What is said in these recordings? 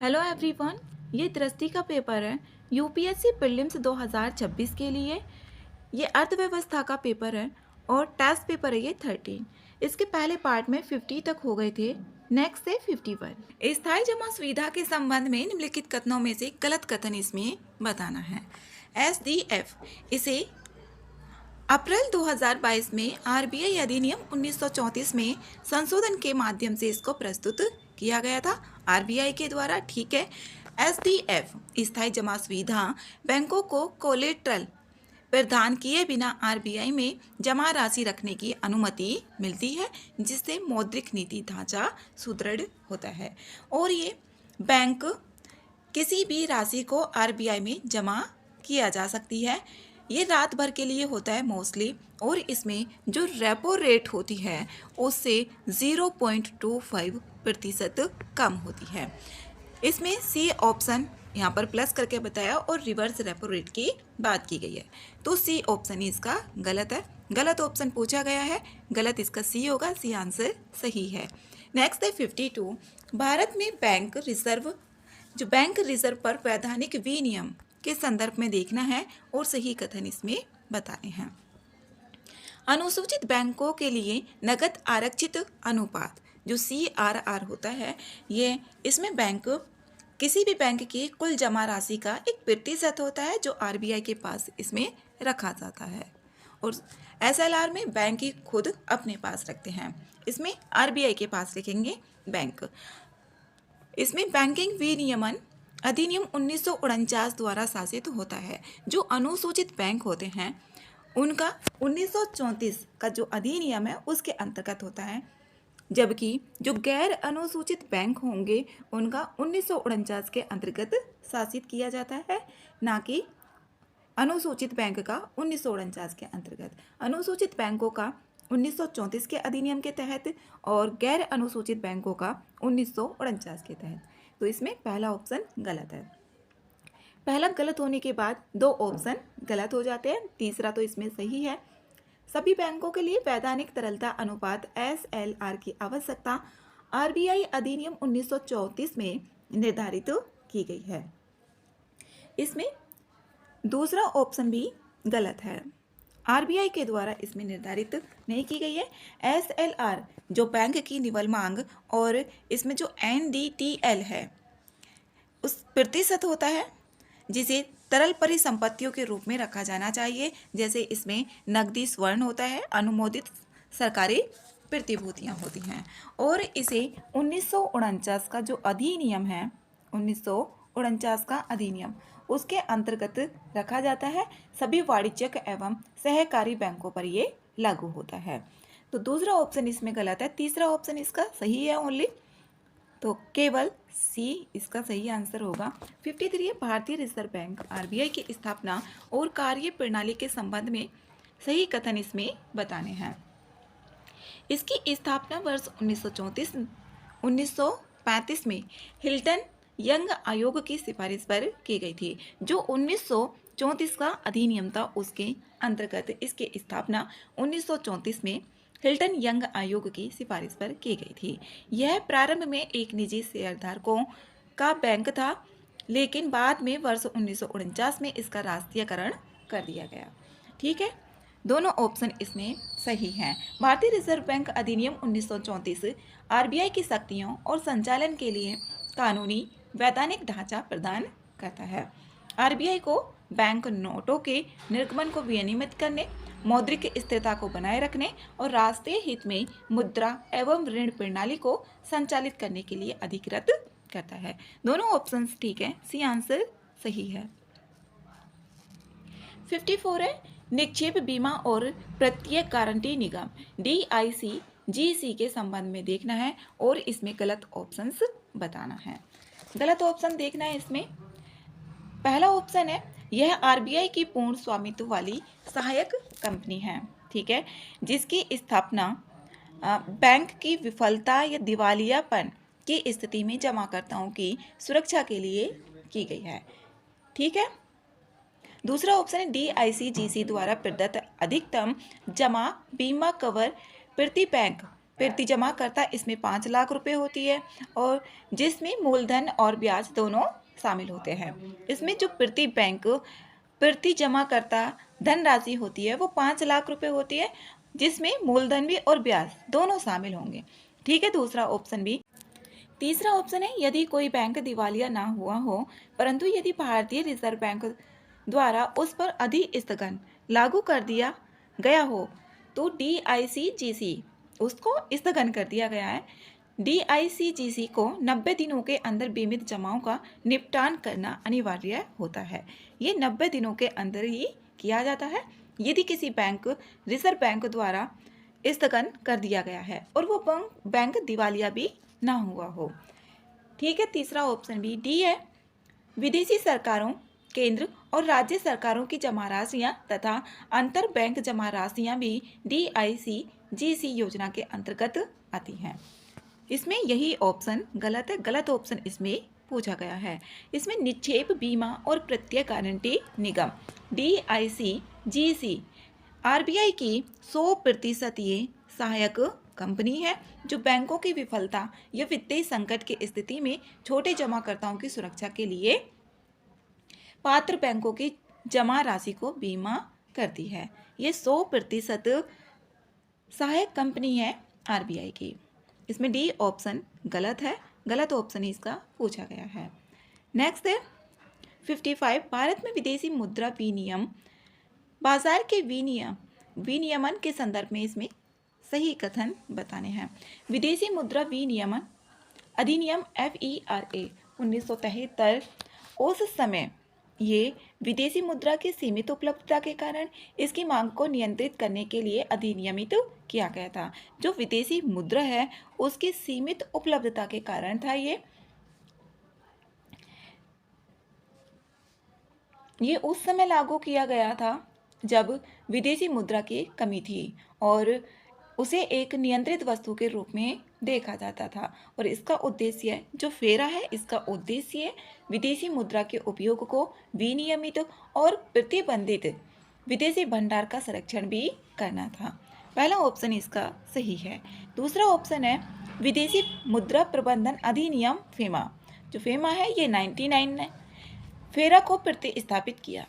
Hello everyone, ये दृष्टि का पेपर है। यूपीएससी प्रीलिम्स 2026 के लिए ये अर्थव्यवस्था का पेपर है और टेस्ट पेपर है ये 13। इसके पहले पार्ट में 50 तक हो गए थे, नेक्स्ट से 51। स्थायी जमा सुविधा के संबंध में निम्नलिखित कथनों में से गलत कथन इसमें बताना है। SDF इसे अप्रैल 2022 में आरबीआई अधिनियम 1934 में संशोधन के माध्यम से इसको प्रस्तुत किया गया था आरबीआई के द्वारा। ठीक है। एसडीएफ स्थायी जमा सुविधा बैंकों को कोलेट्रल प्रदान किए बिना आरबीआई में जमा राशि रखने की अनुमति मिलती है, जिससे मौद्रिक नीति ढांचा सुदृढ़ होता है और ये बैंक किसी भी राशि को आरबीआई में जमा किया जा सकती है। ये रात भर के लिए होता है मोस्टली, और इसमें जो रेपो रेट होती है उससे 0.25% कम होती है। इसमें सी ऑप्शन यहाँ पर प्लस करके बताया और रिवर्स रेपो रेट की बात की गई है, तो सी ऑप्शन इसका गलत है। गलत ऑप्शन पूछा गया है, गलत इसका सी होगा, सी आंसर सही है। नेक्स्ट है 52। भारत में बैंक रिजर्व पर वैधानिक विनियम के संदर्भ में देखना है और सही कथन इसमें बताने हैं। अनुसूचित बैंकों के लिए नगद आरक्षित अनुपात जो CRR होता है, ये इसमें किसी भी बैंक की कुल जमा राशि का एक प्रतिशत होता है जो आरबीआई के पास इसमें रखा जाता है, और SLR में बैंक ही खुद अपने पास रखते हैं, इसमें आरबीआई के पास रखेंगे बैंक। इसमें बैंकिंग विनियमन अधिनियम 1949 द्वारा शासित होता है। जो अनुसूचित बैंक होते हैं उनका 1934 का जो अधिनियम है उसके अंतर्गत होता है, जबकि जो गैर अनुसूचित बैंक होंगे उनका 1949 के अंतर्गत शासित किया जाता है, ना कि अनुसूचित बैंक का 1949 के अंतर्गत। अनुसूचित बैंकों का 1934 के अधिनियम के तहत और गैर अनुसूचित बैंकों का 1949 के तहत। तो इसमें पहला ऑप्शन गलत है। पहला गलत होने के बाद दो ऑप्शन गलत हो जाते हैं, तीसरा तो इसमें सही है। सभी बैंकों के लिए वैधानिक तरलता अनुपात SLR की आवश्यकता आरबीआई अधिनियम 1934 में निर्धारित की गई है। इसमें दूसरा ऑप्शन भी गलत है, आरबीआई के द्वारा इसमें निर्धारित नहीं की गई है। SLR जो बैंक की निवल मांग और इसमें जो NDTL है उस प्रतिशत होता है जिसे तरल परिसंपत्तियों के रूप में रखा जाना चाहिए, जैसे इसमें नकदी स्वर्ण होता है, अनुमोदित सरकारी प्रतिभूतियां होती हैं, और इसे 1949 का जो अधिनियम है 1949 का अधिनियम उसके अंतर्गत रखा जाता है। सभी वाणिज्यिक एवं सहकारी बैंकों पर ये लागू होता है। तो दूसरा ऑप्शन इसमें गलत है, तीसरा ऑप्शन इसका सही है ओनली, तो केवल सी इसका सही आंसर होगा। 53 भारतीय रिजर्व बैंक आरबीआई की स्थापना और कार्य प्रणाली के संबंध में सही कथन इसमें बताने हैं। इसकी स्थापना वर्ष 1935 में हिल्टन यंग आयोग की सिफारिश पर की गई थी। जो 1934 का अधिनियम था उसके अंतर्गत इसकी स्थापना 1934 में हिल्टन यंग आयोग की सिफारिश पर की गई थी। यह प्रारंभ में एक निजी शेयरधारकों का बैंक था, लेकिन बाद में वर्ष 1949 में इसका राष्ट्रीयकरण कर दिया गया। ठीक है, दोनों ऑप्शन इसमें सही हैं। भारतीय रिजर्व बैंक अधिनियम 1934 आरबीआई की शक्तियों और संचालन के लिए कानूनी वैधानिक ढांचा प्रदान करता है। आरबीआई को बैंक नोटों के निर्गमन को विनियमित करने, मौद्रिक स्थिरता को बनाए रखने और राष्ट्रीय हित में मुद्रा एवं ऋण प्रणाली को संचालित करने के लिए अधिकृत करता है। दोनों ऑप्शंस ठीक है, सी आंसर सही है। 54 है निक्षेप बीमा और प्रत्येक गारंटी निगम DICGC के संबंध में देखना है और इसमें गलत ऑप्शंस बताना है। गलत ऑप्शन देखना है। इसमें पहला ऑप्शन है यह आरबीआई की पूर्ण स्वामित्व वाली सहायक कंपनी है, ठीक है, जिसकी स्थापना बैंक की विफलता या दिवालियापन की स्थिति में जमाकर्ताओं की सुरक्षा के लिए की गई है। ठीक है। दूसरा ऑप्शन है DICGC द्वारा प्रदत्त अधिकतम जमा बीमा कवर प्रति बैंक प्रति जमाकर्ता इसमें 5 लाख रुपए होती है और जिसमें मूलधन और ब्याज दोनों शामिल होते हैं। इसमें जो प्रति जमाकर्ता धनराशि होती है वो 5 लाख रुपए होती है, जिसमें मूलधन भी और ब्याज दोनों शामिल होंगे। ठीक है, दूसरा ऑप्शन भी। तीसरा ऑप्शन है यदि कोई बैंक दिवालिया ना हुआ हो, परंतु यदि भारतीय रिजर्व बैंक द्वारा उस पर अधिस्थगन लागू कर दिया गया हो तो DICGC उसको स्थगन कर दिया गया है। DICGC को 90 दिनों के अंदर बीमित जमाओं का निपटान करना अनिवार्य होता है। ये 90 दिनों के अंदर ही किया जाता है यदि किसी बैंक रिजर्व बैंक द्वारा स्थगन कर दिया गया है और वो बैंक दिवालिया भी ना हुआ हो। ठीक है, तीसरा ऑप्शन भी डी है। विदेशी सरकारों, केंद्र और राज्य सरकारों की जमा राशियां तथा अंतर बैंक जमा राशियां भी DICGC योजना के अंतर्गत आती हैं। इसमें यही ऑप्शन गलत है, गलत ऑप्शन इसमें पूछा गया है। इसमें निक्षेप बीमा और प्रत्यय गारंटी निगम DICGC RBI की 100% सहायक कंपनी है जो बैंकों की विफलता या वित्तीय संकट की स्थिति में छोटे जमाकर्ताओं की सुरक्षा के लिए पात्र बैंकों की जमा राशि को बीमा करती है। ये 100% सहायक कंपनी है RBI की। इसमें डी ऑप्शन गलत है, गलत ऑप्शन इसका पूछा गया है। नेक्स्ट है 55। भारत में विदेशी मुद्रा विनियम बाजार के विनियमन के संदर्भ में इसमें सही कथन बताने हैं। विदेशी मुद्रा विनियमन अधिनियम FERA 1973 उस समय ये विदेशी मुद्रा की सीमित उपलब्धता के कारण इसकी मांग को नियंत्रित करने के लिए अधिनियमित किया गया था। जो विदेशी मुद्रा है उसकी सीमित उपलब्धता के कारण था ये उस समय लागू किया गया था जब विदेशी मुद्रा की कमी थी और उसे एक नियंत्रित वस्तु के रूप में देखा जाता था। और इसका उद्देश्य जो फेरा है, इसका उद्देश्य विदेशी मुद्रा के उपयोग को विनियमित और प्रतिबंधित विदेशी भंडार का संरक्षण भी करना था। पहला ऑप्शन इसका सही है। दूसरा ऑप्शन है विदेशी मुद्रा प्रबंधन अधिनियम फेमा। जो फेमा है ये 99 ने फेरा को प्रतिस्थापित किया।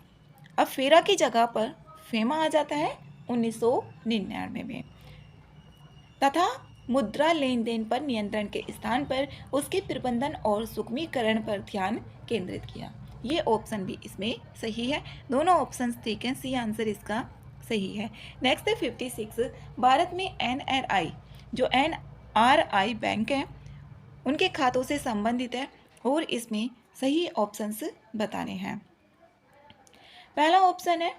अब फेरा की जगह पर फेमा आ जाता है 1999 में तथा मुद्रा लेन देन पर नियंत्रण के स्थान पर उसके प्रबंधन और सुगमीकरण पर ध्यान केंद्रित किया। ये ऑप्शन भी इसमें सही है। दोनों ऑप्शन ठीक हैं, सी आंसर इसका सही है। नेक्स्ट है 56। भारत में NRI जो NRI बैंक है उनके खातों से संबंधित है और इसमें सही ऑप्शंस बताने हैं। पहला ऑप्शन है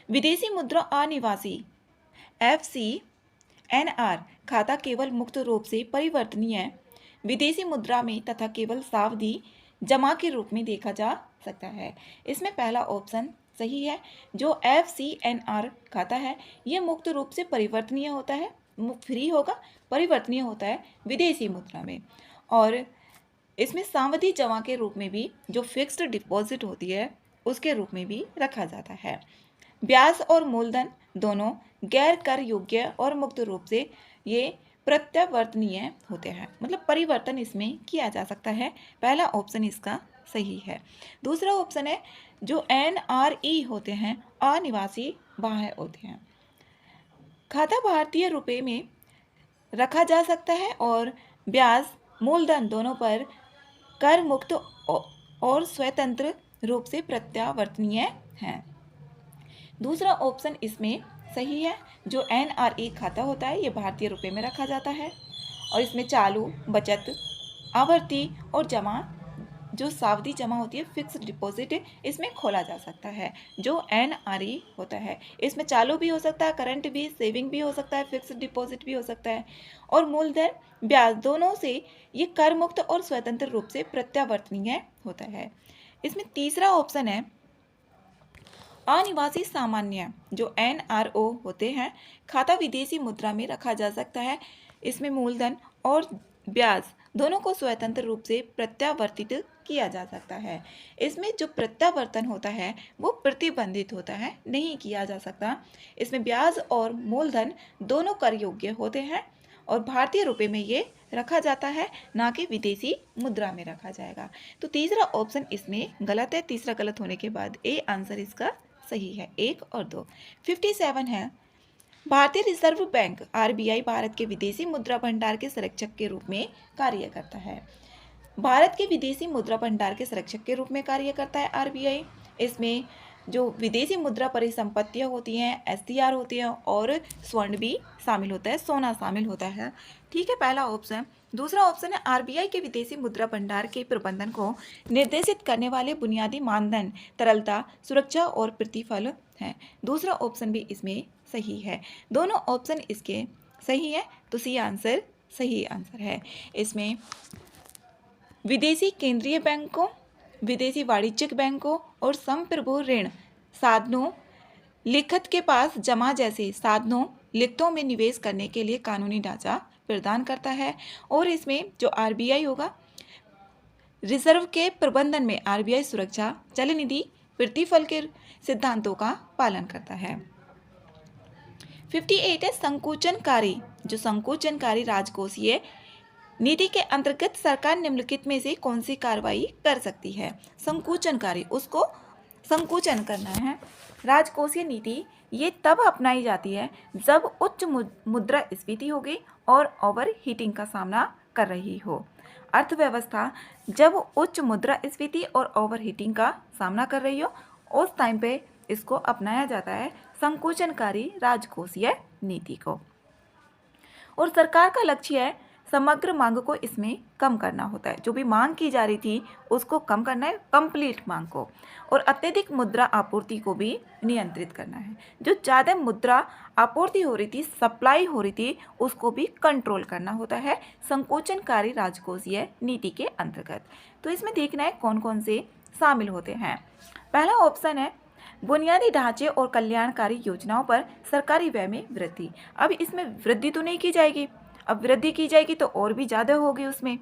विदेशी मुद्रा अनिवासी FCNR खाता केवल मुक्त रूप से परिवर्तनीय विदेशी मुद्रा में तथा केवल सावधि जमा के रूप में देखा जा सकता है। इसमें पहला ऑप्शन सही है। जो FCNR खाता है ये मुक्त रूप से परिवर्तनीय होता है, फ्री होगा, परिवर्तनीय होता है विदेशी मुद्रा में। और इसमें सावधि जमा के रूप में भी जो फिक्स्ड डिपॉजिट होती है उसके रूप में भी रखा जाता है। ब्याज और मूलधन दोनों गैर कर योग्य और मुक्त रूप से ये प्रत्यावर्तनीय होते हैं, मतलब परिवर्तन इसमें किया जा सकता है। पहला ऑप्शन इसका सही है। दूसरा ऑप्शन है जो NRE होते हैं अनिवासी बाह्य होते हैं। खाता भारतीय रुपए में रखा जा सकता है और ब्याज मूलधन दोनों पर कर मुक्त और स्वतंत्र रूप से प्रत्यावर्तनीय हैं। दूसरा ऑप्शन इसमें सही है। जो NRE खाता होता है ये भारतीय रुपए में रखा जाता है और इसमें चालू, बचत, आवर्ती और जमा जो सावधि जमा होती है फिक्स्ड डिपॉजिट इसमें खोला जा सकता है। जो NRE होता है इसमें चालू भी हो सकता है, करंट भी, सेविंग भी हो सकता है, फिक्स्ड डिपॉजिट भी हो सकता है और मूलधन ब्याज दोनों से ये कर मुक्त और स्वतंत्र रूप से प्रत्यावर्तनीय होता है। इसमें तीसरा ऑप्शन है अनिवासी सामान्य जो NRO होते हैं खाता विदेशी मुद्रा में रखा जा सकता है। इसमें मूलधन और ब्याज दोनों को स्वतंत्र रूप से प्रत्यावर्तित किया जा सकता है। इसमें जो प्रत्यावर्तन होता है वो प्रतिबंधित होता है, नहीं किया जा सकता। इसमें ब्याज और मूलधन दोनों कर योग्य होते हैं और भारतीय रुपए में ये रखा जाता है, ना कि विदेशी मुद्रा में रखा जाएगा। तो तीसरा ऑप्शन इसमें गलत है। तीसरा गलत होने के बाद ए आंसर इसका सही है, 1 और 2। 57 है, भारतीय रिजर्व बैंक आरबीआई भारत के विदेशी मुद्रा भंडार के संरक्षक के रूप में कार्य करता है। भारत के विदेशी मुद्रा भंडार के संरक्षक के रूप में कार्य करता है आरबीआई। इसमें जो विदेशी मुद्रा परिसंपत्तियां होती हैं, एसडीआर होती हैं और स्वर्ण भी शामिल होता है, सोना शामिल होता है। ठीक है, पहला ऑप्शन। दूसरा ऑप्शन है आरबीआई के विदेशी मुद्रा भंडार के प्रबंधन को निर्देशित करने वाले बुनियादी मानदंड तरलता, सुरक्षा और प्रतिफल हैं। दूसरा ऑप्शन भी इसमें सही है। दोनों ऑप्शन इसके सही है, तो सी आंसर सही आंसर है। इसमें विदेशी केंद्रीय बैंकों, विदेशी वाणिज्यिक बैंकों और संप्रभु ऋण साधनों, लिखत के पास जमा जैसे साधनों, लिखतों में निवेश करने के लिए कानूनी ढांचा प्रदान करता है। और इसमें जो आरबीआई होगा, रिजर्व के प्रबंधन में आरबीआई सुरक्षा, चल निधि, प्रतिफल के सिद्धांतों का पालन करता है। 58 है संकुचनकारी। जो संकुचनकारी राजकोषीय नीति के अंतर्गत सरकार निम्नलिखित में से कौन सी कार्रवाई कर सकती है? संकुचनकारी, उसको संकुचन करना है। राजकोषीय नीति ये तब अपनाई जाती है जब उच्च मुद्रास्फीति होगी और ओवर हीटिंग का सामना कर रही हो। अर्थव्यवस्था जब उच्च मुद्रास्फीति और ओवर हीटिंग का सामना कर रही हो, उस टाइम पे इसको अपनाया जाता है संकुचनकारी राजकोषीय नीति को। और सरकार का लक्ष्य है समग्र मांग को इसमें कम करना होता है। जो भी मांग की जा रही थी उसको कम करना है, कंप्लीट मांग को, और अत्यधिक मुद्रा आपूर्ति को भी नियंत्रित करना है। जो ज़्यादा मुद्रा आपूर्ति हो रही थी, सप्लाई हो रही थी, उसको भी कंट्रोल करना होता है संकोचनकारी राजकोषीय नीति के अंतर्गत। तो इसमें देखना है कौन कौन से शामिल होते हैं। पहला ऑप्शन है बुनियादी ढांचे और कल्याणकारी योजनाओं पर सरकारी व्यय में वृद्धि। अब इसमें वृद्धि तो नहीं की जाएगी, अब वृद्धि की जाएगी तो और भी ज़्यादा होगी, उसमें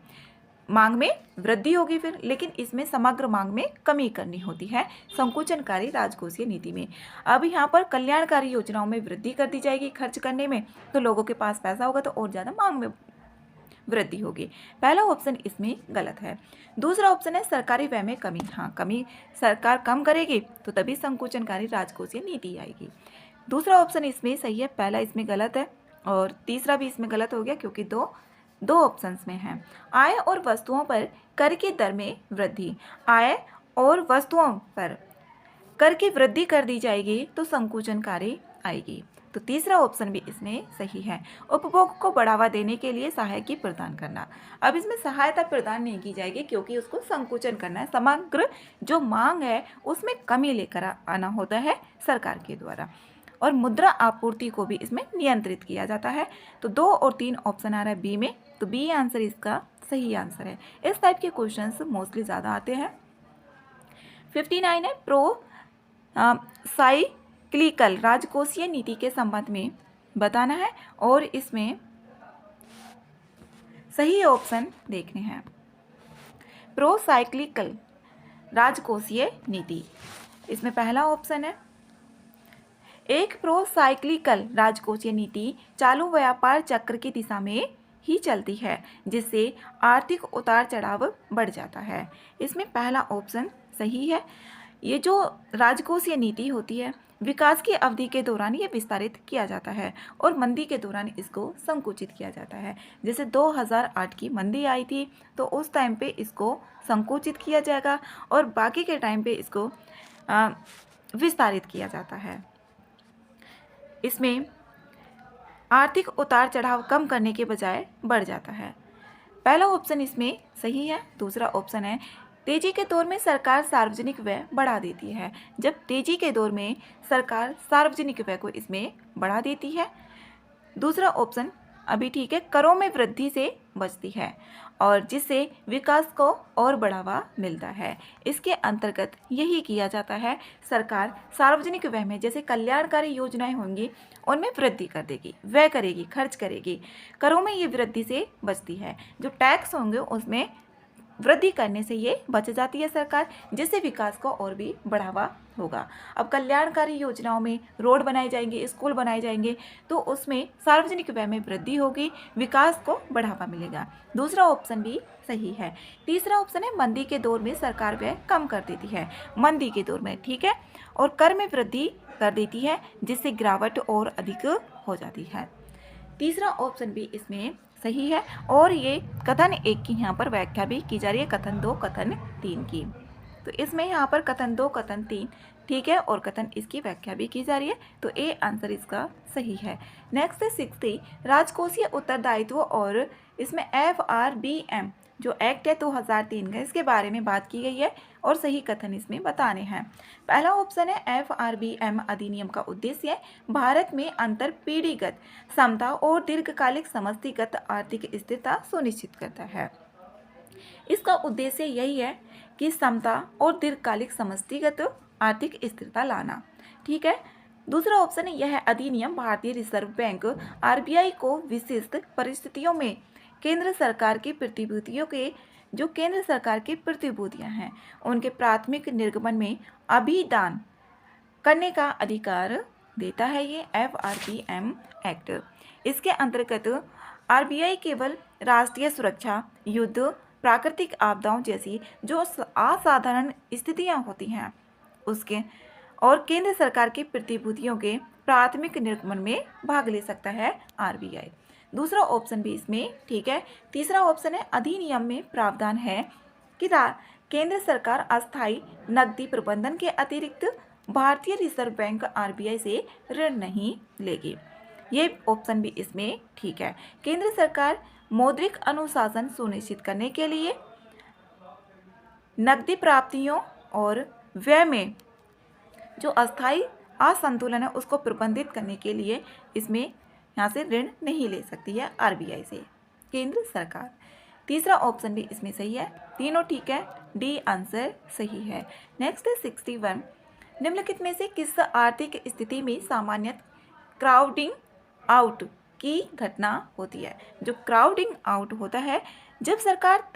मांग में वृद्धि होगी फिर, लेकिन इसमें समग्र मांग में कमी करनी होती है संकुचनकारी राजकोषीय नीति में। अब यहाँ पर कल्याणकारी योजनाओं में वृद्धि कर दी जाएगी खर्च करने में, तो लोगों के पास पैसा होगा तो और ज़्यादा मांग में वृद्धि होगी। पहला ऑप्शन इसमें गलत है। दूसरा ऑप्शन है सरकारी व्यय में कमी। हाँ, कमी सरकार कम करेगी तो तभी संकुचनकारी राजकोषीय नीति आएगी। दूसरा ऑप्शन इसमें सही है, पहला इसमें गलत है और तीसरा भी इसमें गलत हो गया क्योंकि दो ऑप्शंस में हैं। आय और वस्तुओं पर कर की दर में वृद्धि। आय और वस्तुओं पर कर की वृद्धि कर दी जाएगी तो संकुचनकारी आएगी। तो तीसरा ऑप्शन भी इसमें सही है। उपभोग को बढ़ावा देने के लिए सहायता प्रदान करना। अब इसमें सहायता प्रदान नहीं की जाएगी क्योंकि उसको संकुचन करना है। समग्र जो मांग है उसमें कमी लेकर आना होता है सरकार के द्वारा, और मुद्रा आपूर्ति को भी इसमें नियंत्रित किया जाता है। तो 2 और 3 ऑप्शन आ रहा है बी में, तो बी आंसर इसका सही आंसर है। इस टाइप के क्वेश्चंस मोस्टली ज़्यादा आते हैं। 59 है प्रो साइक्लिकल राजकोषीय नीति के संबंध में बताना है, और इसमें सही ऑप्शन देखने हैं। प्रो साइक्लिकल राजकोषीय नीति, इसमें पहला ऑप्शन है एक प्रो साइक्लिकल राजकोषीय नीति चालू व्यापार चक्र की दिशा में ही चलती है, जिससे आर्थिक उतार चढ़ाव बढ़ जाता है। इसमें पहला ऑप्शन सही है। ये जो राजकोषीय नीति होती है विकास की अवधि के दौरान ये विस्तारित किया जाता है और मंदी के दौरान इसको संकुचित किया जाता है। जैसे 2008 की मंदी आई थी तो उस टाइम पे इसको संकुचित किया जाएगा और बाकी के टाइम पे इसको विस्तारित किया जाता है। इसमें आर्थिक उतार चढ़ाव कम करने के बजाय बढ़ जाता है। पहला ऑप्शन इसमें सही है। दूसरा ऑप्शन है तेजी के दौर में सरकार सार्वजनिक व्यय बढ़ा देती है। जब तेजी के दौर में सरकार सार्वजनिक व्यय को इसमें बढ़ा देती है। दूसरा ऑप्शन अभी ठीक है, करों में वृद्धि से बचती है और जिससे विकास को और बढ़ावा मिलता है। इसके अंतर्गत यही किया जाता है, सरकार सार्वजनिक व्यय में जैसे कल्याणकारी योजनाएं होंगी उनमें वृद्धि कर देगी, व्यय करेगी, खर्च करेगी। करों में ये वृद्धि से बचती है। जो टैक्स होंगे उसमें वृद्धि करने से ये बच जाती है सरकार, जिससे विकास को और भी बढ़ावा होगा। अब कल्याणकारी योजनाओं में रोड बनाए जाएंगे, स्कूल बनाए जाएंगे, तो उसमें सार्वजनिक व्यय में वृद्धि होगी, विकास को बढ़ावा मिलेगा। दूसरा ऑप्शन भी सही है। तीसरा ऑप्शन है मंदी के दौर में सरकार व्यय कम कर देती है, मंदी के दौर में, ठीक है, और कर में वृद्धि कर देती है, जिससे गिरावट और अधिक हो जाती है। तीसरा ऑप्शन भी इसमें सही है, और ये कथन 1 की यहाँ पर व्याख्या भी की जा रही है, कथन 2, कथन 3 की। तो इसमें यहाँ पर कथन 2, कथन 3 ठीक है, और कथन इसकी व्याख्या भी की जा रही है, तो ए आंसर इसका सही है। नेक्स्ट है 60, राजकोषीय उत्तरदायित्व, और इसमें FRBM जो एक्ट है 2003 का, इसके बारे में बात की गई है, और सही कथन इसमें बताने हैं। पहला ऑप्शन है FRBM अधिनियम का उद्देश्य भारत में अंतर पीढ़ीगत समता और दीर्घकालिक समष्टिगत आर्थिक स्थिरता सुनिश्चित करता है। इसका उद्देश्य यही है कि समता और दीर्घकालिक समष्टिगत आर्थिक स्थिरता लाना, ठीक है। दूसरा ऑप्शन है यह अधिनियम भारतीय रिजर्व बैंक RBI को विशिष्ट परिस्थितियों में केंद्र सरकार की प्रतिभूतियों के जो केंद्र सरकार की प्रतिभूतियां हैं उनके प्राथमिक निर्गमन में अभिदान करने का अधिकार देता है, ये FRBM एक्ट। इसके अंतर्गत RBI केवल राष्ट्रीय सुरक्षा, युद्ध, प्राकृतिक आपदाओं जैसी जो असाधारण स्थितियां होती हैं उसके और केंद्र सरकार की प्रतिभूतियों के प्राथमिक निर्गमन में भाग ले सकता है RBI। दूसरा ऑप्शन भी इसमें ठीक है। तीसरा ऑप्शन है अधिनियम में प्रावधान है कि केंद्र सरकार अस्थायी नकदी प्रबंधन के अतिरिक्त भारतीय रिजर्व बैंक RBI से ऋण नहीं लेगी। ये ऑप्शन भी इसमें ठीक है। केंद्र सरकार मौद्रिक अनुशासन सुनिश्चित करने के लिए नकदी प्राप्तियों और व्यय में जो अस्थायी असंतुलन है उसको प्रबंधित करने के लिए इसमें यहाँ से ऋण नहीं ले सकती है RBI से केंद्र सरकार। तीसरा ऑप्शन भी इसमें सही है, तीनों ठीक है, डी आंसर सही है। नेक्स्ट है 61, निम्नलिखित में से किस आर्थिक स्थिति में सामान्यतः क्राउडिंग आउट की घटना होती है। जो क्राउडिंग आउट होता है जब सरकार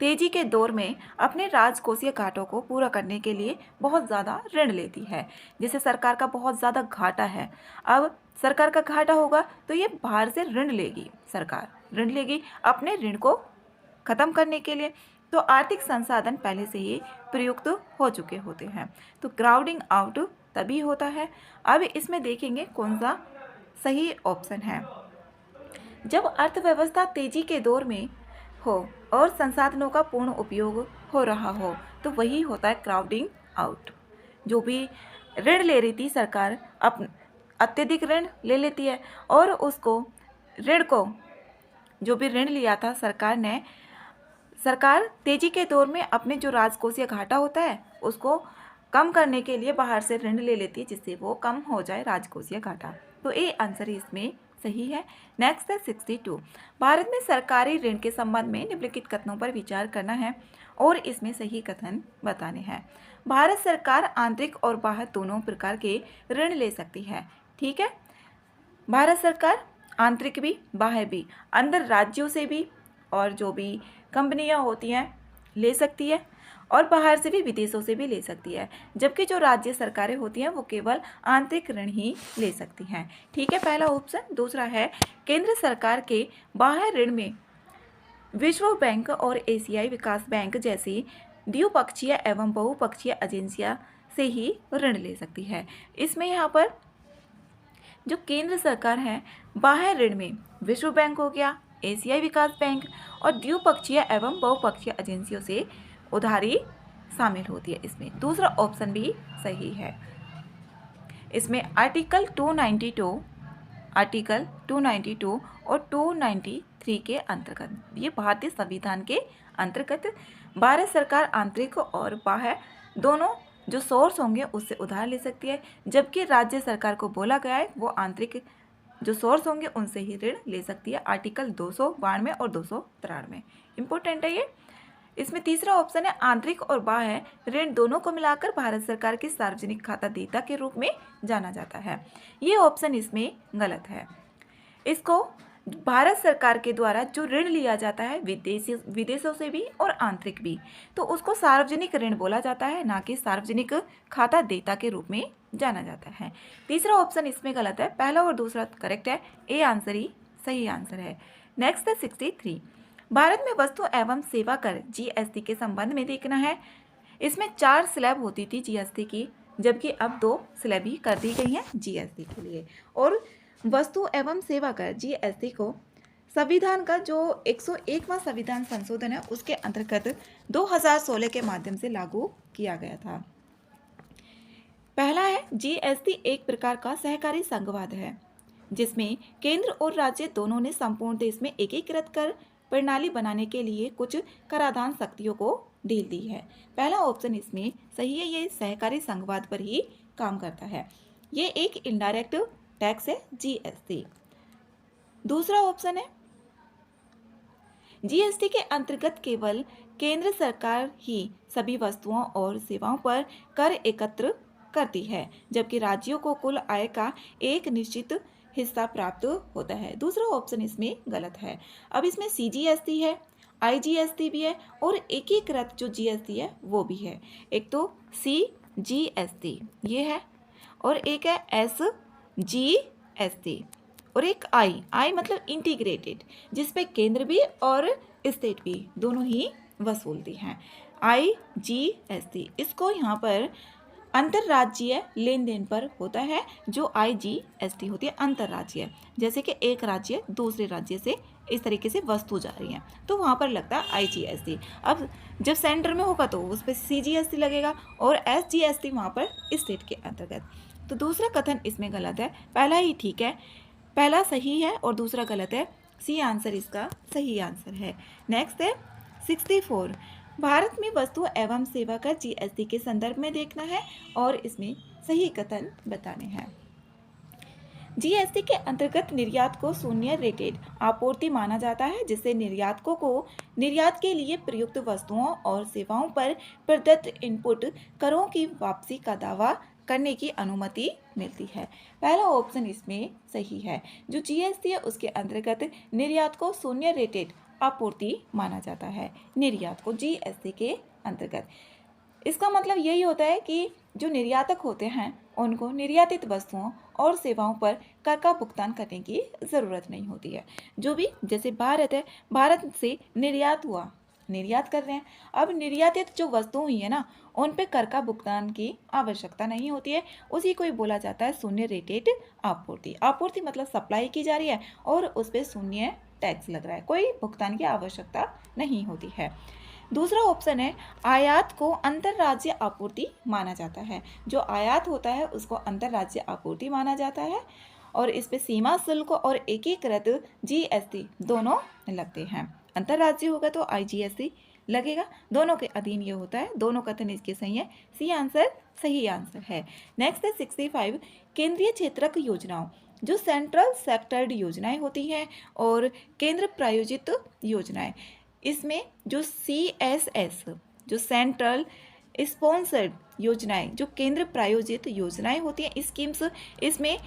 तेजी के दौर में अपने राजकोषीय घाटों को पूरा करने के लिए बहुत ज़्यादा ऋण लेती है। जैसे सरकार का बहुत ज़्यादा घाटा है, अब सरकार का घाटा होगा तो ये बाहर से ऋण लेगी, सरकार ऋण लेगी अपने ऋण को ख़त्म करने के लिए, तो आर्थिक संसाधन पहले से ही प्रयुक्त हो चुके होते हैं, तो क्राउडिंग आउट तभी होता है। अब इसमें देखेंगे कौन सा सही ऑप्शन है। जब अर्थव्यवस्था तेजी के दौर में हो और संसाधनों का पूर्ण उपयोग हो रहा हो तो वही होता है क्राउडिंग आउट। जो भी ऋण ले रही थी सरकार अत्यधिक ऋण ले लेती है और उसको ऋण को जो भी ऋण लिया था सरकार तेजी के दौर में अपने जो राजकोषीय घाटा होता है उसको कम करने के लिए बाहर से ऋण ले लेती है जिससे वो कम हो जाए राजकोषीय घाटा, तो ए आंसर इसमें सही है। नेक्स्ट है 62, भारत में सरकारी ऋण के संबंध में निम्नलिखित कथनों पर विचार करना है और इसमें सही कथन बताने हैं। भारत सरकार आंतरिक और बाह्य दोनों प्रकार के ऋण ले सकती है, ठीक है। भारत सरकार आंतरिक भी बाह्य भी अंदर राज्यों से भी और जो भी कंपनियां होती हैं ले सकती है और बाहर से भी विदेशों से भी ले सकती है, जबकि जो राज्य सरकारें होती हैं वो केवल आंतरिक ऋण ही ले सकती हैं, ठीक है, पहला ऑप्शन। दूसरा है केंद्र सरकार के बाह्य ऋण में विश्व बैंक और एशियाई विकास बैंक जैसी द्विपक्षीय एवं बहुपक्षीय एजेंसियां से ही ऋण ले सकती है। इसमें यहाँ पर जो केंद्र सरकार है बाह्य ऋण में विश्व बैंक हो गया, एशियाई विकास बैंक और द्विपक्षीय एवं बहुपक्षीय एजेंसियों से उधारी शामिल होती है इसमें। दूसरा ऑप्शन भी सही है। इसमें आर्टिकल 292 और 293 के अंतर्गत, ये भारतीय संविधान के अंतर्गत भारत सरकार आंतरिक और बाह्य दोनों जो सोर्स होंगे उससे उधार ले सकती है, जबकि राज्य सरकार को बोला गया है वो आंतरिक जो सोर्स होंगे उनसे ही ऋण ले सकती है, आर्टिकल 292 और 293। इंपॉर्टेंट है ये। इसमें तीसरा ऑप्शन है आंतरिक और बाह्य ऋण दोनों को मिलाकर भारत सरकार के सार्वजनिक खाता देयता के रूप में जाना जाता है, ये ऑप्शन इसमें गलत है। इसको भारत सरकार के द्वारा जो ऋण लिया जाता है विदेशों से भी और आंतरिक भी, तो उसको सार्वजनिक ऋण बोला जाता है, ना कि सार्वजनिक खाता देता के रूप में जाना जाता है। तीसरा ऑप्शन इसमें गलत है, पहला और दूसरा करेक्ट है, ए आंसर ही सही आंसर है। नेक्स्ट है 63। भारत में वस्तु एवं सेवा कर जीएसटी के संबंध में देखना है। इसमें 4 स्लैब होती थी जीएसटी की, जबकि अब 2 स्लैब ही कर दी गई हैं जीएसटी के लिए। और वस्तु एवं सेवा कर जीएसटी को संविधान का जो 101वां संविधान संशोधन है उसके अंतर्गत 2016 के माध्यम से लागू किया गया था। पहला है, जीएसटी एक प्रकार का सहकारी संघवाद है जिसमें केंद्र और राज्य दोनों ने संपूर्ण देश में एकीकृत कर प्रणाली बनाने के लिए कुछ कराधान शक्तियों को ढील दी है। पहला ऑप्शन इसमें सही है, ये सहकारी संघवाद पर ही काम करता है। ये एक इनडायरेक्ट टैक्स है जीएसटी। दूसरा ऑप्शन है, जीएसटी के अंतर्गत केवल केंद्र सरकार ही सभी वस्तुओं और सेवाओं पर कर एकत्र करती है, जबकि राज्यों को कुल आय का एक निश्चित हिस्सा प्राप्त होता है। दूसरा ऑप्शन इसमें गलत है। अब इसमें सीजीएसटी है, आईजीएसटी भी है और एकीकृत जो जीएसटी है वो भी है। एक तो सीजीएसटी ये है और एक है एसजीएसटी और एक आई मतलब इंटीग्रेटेड, जिसपे केंद्र भी और स्टेट भी दोनों ही वसूलती हैं। आईजीएसटी इसको यहाँ पर अंतर्राज्यीय लेन देन पर होता है, जो आईजीएसटी होती है अंतर्राज्यीय, जैसे कि एक राज्य दूसरे राज्य से इस तरीके से वस्तु जा रही है तो वहाँ पर लगता है आईजीएसटी। अब जब सेंटर में होगा तो उस पर सीजीएसटी लगेगा और एसजीएसटी वहाँ पर स्टेट के अंतर्गत। तो दूसरा कथन इसमें गलत है, पहला ही ठीक है, पहला सही है और दूसरा गलत है। सी आंसर इसका सही आंसर है। नेक्स्ट है 64। भारत में वस्तु एवं सेवा कर जीएसटी के संदर्भ में देखना है और इसमें सही कथन बताने हैं। जीएसटी के अंतर्गत निर्यात को शून्य रेटेड आपूर्ति माना जाता है, जिससे निर्यातकों को निर्यात के लिए प्रयुक्त वस्तुओं और सेवाओं पर प्रदत्त इनपुट करों की वापसी का दावा करने की अनुमति मिलती है। पहला ऑप्शन इसमें सही है, जो जीएसटी है उसके अंतर्गत निर्यात को शून्य रेटेड आपूर्ति माना जाता है, निर्यात को जीएसटी के अंतर्गत। इसका मतलब यही होता है कि जो निर्यातक होते हैं उनको निर्यातित वस्तुओं और सेवाओं पर कर का भुगतान करने की ज़रूरत नहीं होती है। जो भी जैसे भारत है, भारत से निर्यात हुआ, निर्यात कर रहे हैं, अब निर्यातित जो वस्तु हुई है ना उन पे कर का भुगतान की आवश्यकता नहीं होती है, उसी को ही बोला जाता है शून्य रेटेड आपूर्ति। आपूर्ति मतलब सप्लाई की जा रही है और उस पर शून्य टैक्स लग रहा है, कोई भुगतान की आवश्यकता नहीं होती है। दूसरा ऑप्शन है, आयात को अंतर्राज्य आपूर्ति माना जाता है। जो आयात होता है उसको अंतर्राज्य आपूर्ति माना जाता है और इस पे सीमा शुल्क और एकीकृत जीएसटी दोनों लगते हैं। अंतर्राज्य होगा तो आईजीएसटी लगेगा, दोनों के अधीन ये होता है। दोनों कथन इसके सही है, सी आंसर सही आंसर है। नेक्स्ट है 65। केंद्रीय क्षेत्रक योजनाओं, जो सेंट्रल सेक्टर्ड योजनाएं होती हैं और केंद्र प्रायोजित योजनाएं, इसमें जो सीएसएस जो सेंट्रल स्पॉन्सर्ड योजनाएं, जो केंद्र प्रायोजित योजनाएं होती हैं स्कीम्स, इसमें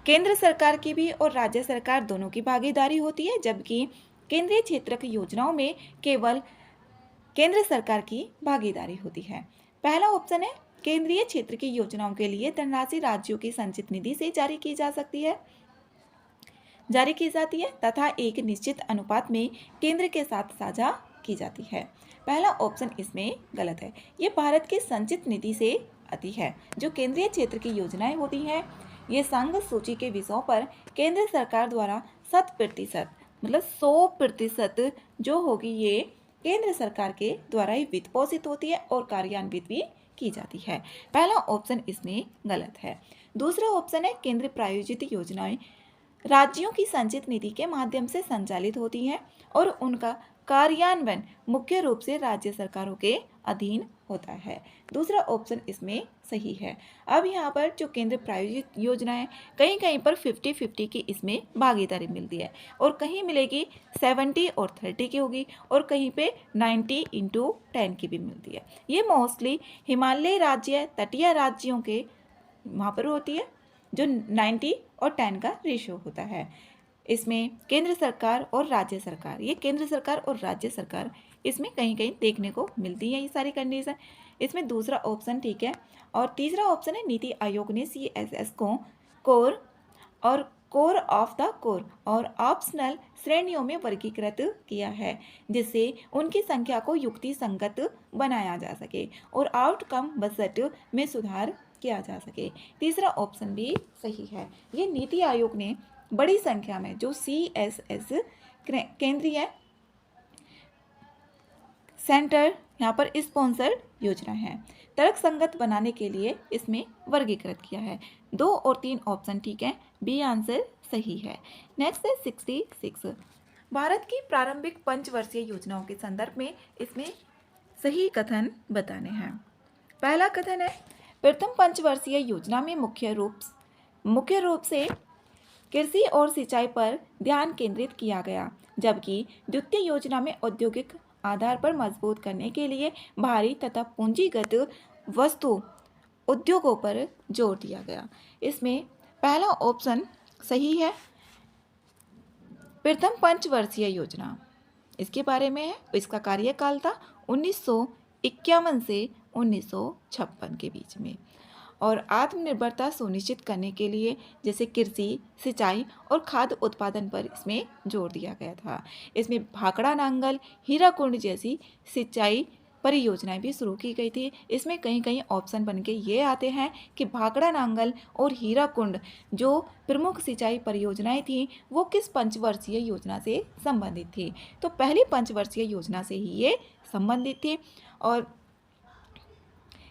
केंद्र सरकार की भी और राज्य सरकार दोनों की भागीदारी होती है, जबकि केंद्रीय क्षेत्र की योजनाओं में केवल केंद्र सरकार की भागीदारी होती है। पहला ऑप्शन है, केंद्रीय क्षेत्र की योजनाओं के लिए धनराशि राज्यों की संचित निधि से जारी की जाती है तथा एक निश्चित अनुपात में केंद्र के साथ साझा की जाती है। पहला ऑप्शन इसमें गलत है, ये भारत के संचित निधि से आती है। जो केंद्रीय क्षेत्र की योजनाएं होती हैं ये संघ सूची के विषयों पर केंद्र सरकार द्वारा 100% मतलब 100% जो होगी ये केंद्र सरकार के द्वारा ही वित्त पोषित होती है और कार्यान्वित भी की जाती है। पहला ऑप्शन इसमें गलत है। दूसरा ऑप्शन है, केंद्र प्रायोजित योजनाएं राज्यों की संचित निधि के माध्यम से संचालित होती हैं और उनका कार्यान्वयन मुख्य रूप से राज्य सरकारों के अधीन होता है। दूसरा ऑप्शन इसमें सही है। अब यहाँ पर जो केंद्र प्रायोजित योजना है कहीं कहीं पर 50-50 की इसमें भागीदारी मिलती है और कहीं मिलेगी 70 और 30 की होगी और कहीं पे 90/10 की भी मिलती है। ये मोस्टली हिमालय राज्य तटीय राज्यों के वहाँ पर होती है जो 90 और 10 का रेशियो होता है। इसमें केंद्र सरकार और राज्य सरकार, ये केंद्र सरकार और राज्य सरकार इसमें कहीं कहीं देखने को मिलती है ये सारी कंडीशन। इसमें दूसरा ऑप्शन ठीक है। और तीसरा ऑप्शन है नीति आयोग ने CSS को कोर और कोर ऑफ द कोर और ऑप्शनल श्रेणियों में वर्गीकृत किया है, जिससे उनकी संख्या को युक्ति संगत बनाया जा सके और आउटकम बजट में सुधार किया जा सके। तीसरा ऑप्शन भी सही है। ये नीति आयोग ने बड़ी संख्या में जो CSS केंद्रीय सेंटर यहाँ पर स्पॉन्सर्ड योजना है, तर्कसंगत बनाने के लिए इसमें वर्गीकृत किया है। 2 और 3 ऑप्शन ठीक है, बी आंसर सही है। नेक्स्ट है 66। भारत की प्रारंभिक पंचवर्षीय योजनाओं के संदर्भ में इसमें सही कथन बताने हैं। पहला कथन है, प्रथम पंचवर्षीय योजना में मुख्य रूप से कृषि और सिंचाई पर ध्यान केंद्रित किया गया, जबकि द्वितीय योजना में औद्योगिक आधार पर मजबूत करने के लिए भारी तथा पूंजीगत वस्तु उद्योगों पर जोर दिया गया। इसमें पहला ऑप्शन सही है। प्रथम पंचवर्षीय योजना इसके बारे में है, इसका कार्यकाल था 1951 से 1956 के बीच में और आत्मनिर्भरता सुनिश्चित करने के लिए जैसे कृषि, सिंचाई और खाद्य उत्पादन पर इसमें जोर दिया गया था। इसमें भाखड़ा नांगल, हीराकुंड जैसी सिंचाई परियोजनाएं भी शुरू की गई थी। इसमें कहीं कहीं ऑप्शन बन के ये आते हैं कि भाखड़ा नांगल और हीराकुंड जो प्रमुख सिंचाई परियोजनाएं थी वो किस पंचवर्षीय योजना से संबंधित थी, तो पहली पंचवर्षीय योजना से ही ये संबंधित थी। और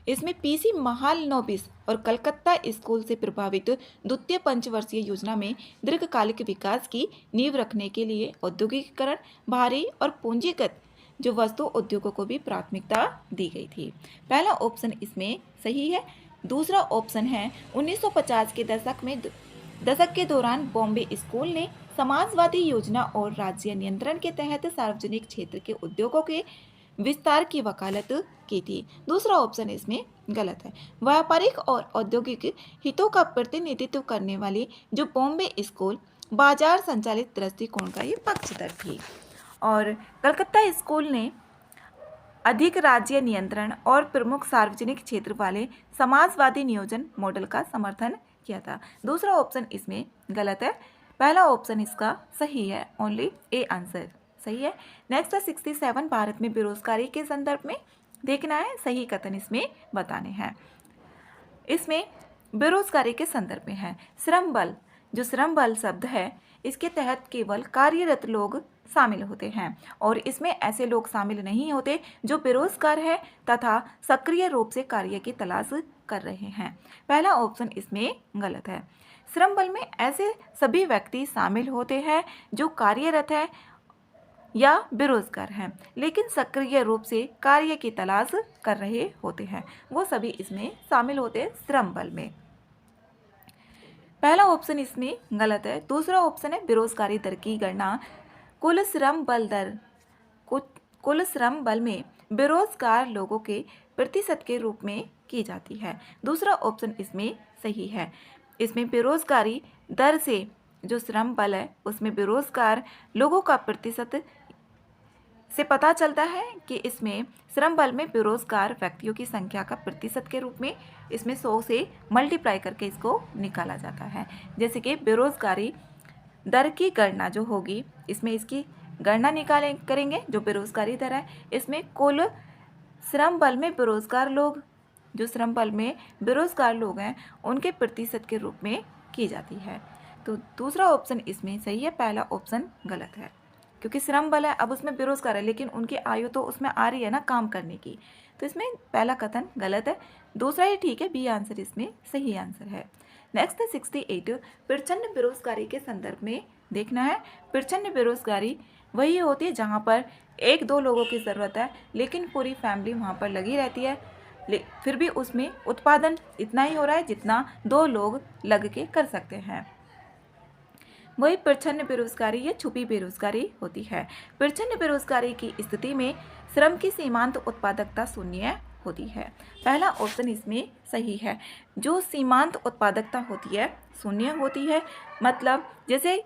इसमें PC महालनोबिस और कलकत्ता स्कूल से प्रभावित द्वितीय पंचवर्षीय योजना में दीर्घकालिक विकास की नींव रखने के लिए औद्योगिकीकरण, भारी और पूंजीगत जो वस्तु उद्योगों को भी प्राथमिकता दी गई थी। पहला ऑप्शन इसमें सही है। दूसरा ऑप्शन है 1950 के दशक के दौरान बॉम्बे स्कूल ने समाजवादी योजना और राज्य नियंत्रण के तहत सार्वजनिक क्षेत्र के उद्योगों के विस्तार की वकालत की थी। दूसरा ऑप्शन इसमें गलत है। व्यापारिक और औद्योगिक हितों का प्रतिनिधित्व करने वाली जो बॉम्बे स्कूल बाजार संचालित दृष्टिकोण का ये पक्षधर थी और कलकत्ता स्कूल ने अधिक राज्य नियंत्रण और प्रमुख सार्वजनिक क्षेत्र वाले समाजवादी नियोजन मॉडल का समर्थन किया था। दूसरा ऑप्शन इसमें गलत है। पहला ऑप्शन इसका सही है, ओनली ए आंसर सही है। नेक्स्ट है 67। भारत में बेरोजगारी के संदर्भ में देखना है, सही कथन इसमें बताने हैं। इसमें बेरोजगारी के संदर्भ में है श्रम बल, जो श्रम बल शब्द है इसके तहत केवल कार्यरत लोग शामिल होते हैं और इसमें ऐसे लोग शामिल नहीं होते जो बेरोजगार है तथा सक्रिय रूप से कार्य की तलाश कर रहे हैं। पहला ऑप्शन इसमें गलत है। श्रम बल में ऐसे सभी व्यक्ति शामिल होते हैं जो कार्यरत है या बेरोजगार हैं लेकिन सक्रिय रूप से कार्य की तलाश कर रहे होते हैं, वो सभी इसमें शामिल होते हैं श्रम बल में। पहला ऑप्शन इसमें गलत है। दूसरा ऑप्शन है बेरोजगारी दर की गणना कुल श्रम बल में बेरोजगार लोगों के प्रतिशत के रूप में की जाती है। दूसरा ऑप्शन इसमें सही है। इसमें बेरोजगारी दर से जो श्रम बल है उसमें बेरोजगार लोगों का प्रतिशत से पता चलता है कि इसमें श्रम बल में बेरोजगार व्यक्तियों की संख्या का प्रतिशत के रूप में इसमें 100 से मल्टीप्लाई करके इसको निकाला जाता है। जैसे कि बेरोजगारी दर की गणना जो होगी इसमें इसकी गणना करेंगे जो बेरोजगारी दर है इसमें कुल श्रम बल में बेरोजगार लोग, जो श्रम बल में बेरोजगार लोग हैं उनके प्रतिशत के रूप में की जाती है। तो दूसरा ऑप्शन इसमें सही है, पहला ऑप्शन गलत है क्योंकि श्रम बल है अब उसमें बेरोजगार है लेकिन उनकी आयु तो उसमें आ रही है ना काम करने की, तो इसमें पहला कथन गलत है। दूसरा ही ठीक है, बी आंसर इसमें सही आंसर है। नेक्स्ट है 68। प्रचंड बेरोजगारी के संदर्भ में देखना है। प्रचंड बेरोजगारी वही होती है जहाँ पर 1-2 लोगों की ज़रूरत है लेकिन पूरी फैमिली वहाँ पर लगी रहती है, फिर भी उसमें उत्पादन इतना ही हो रहा है जितना 2 लोग लग के कर सकते हैं, वही प्रचंड बेरोजगारी या छुपी बेरोजगारी होती है। प्रचंड बेरोजगारी की स्थिति में श्रम की सीमांत उत्पादकता शून्य होती है। पहला ऑप्शन इसमें सही है। जो सीमांत उत्पादकता होती है शून्य होती है, मतलब जैसे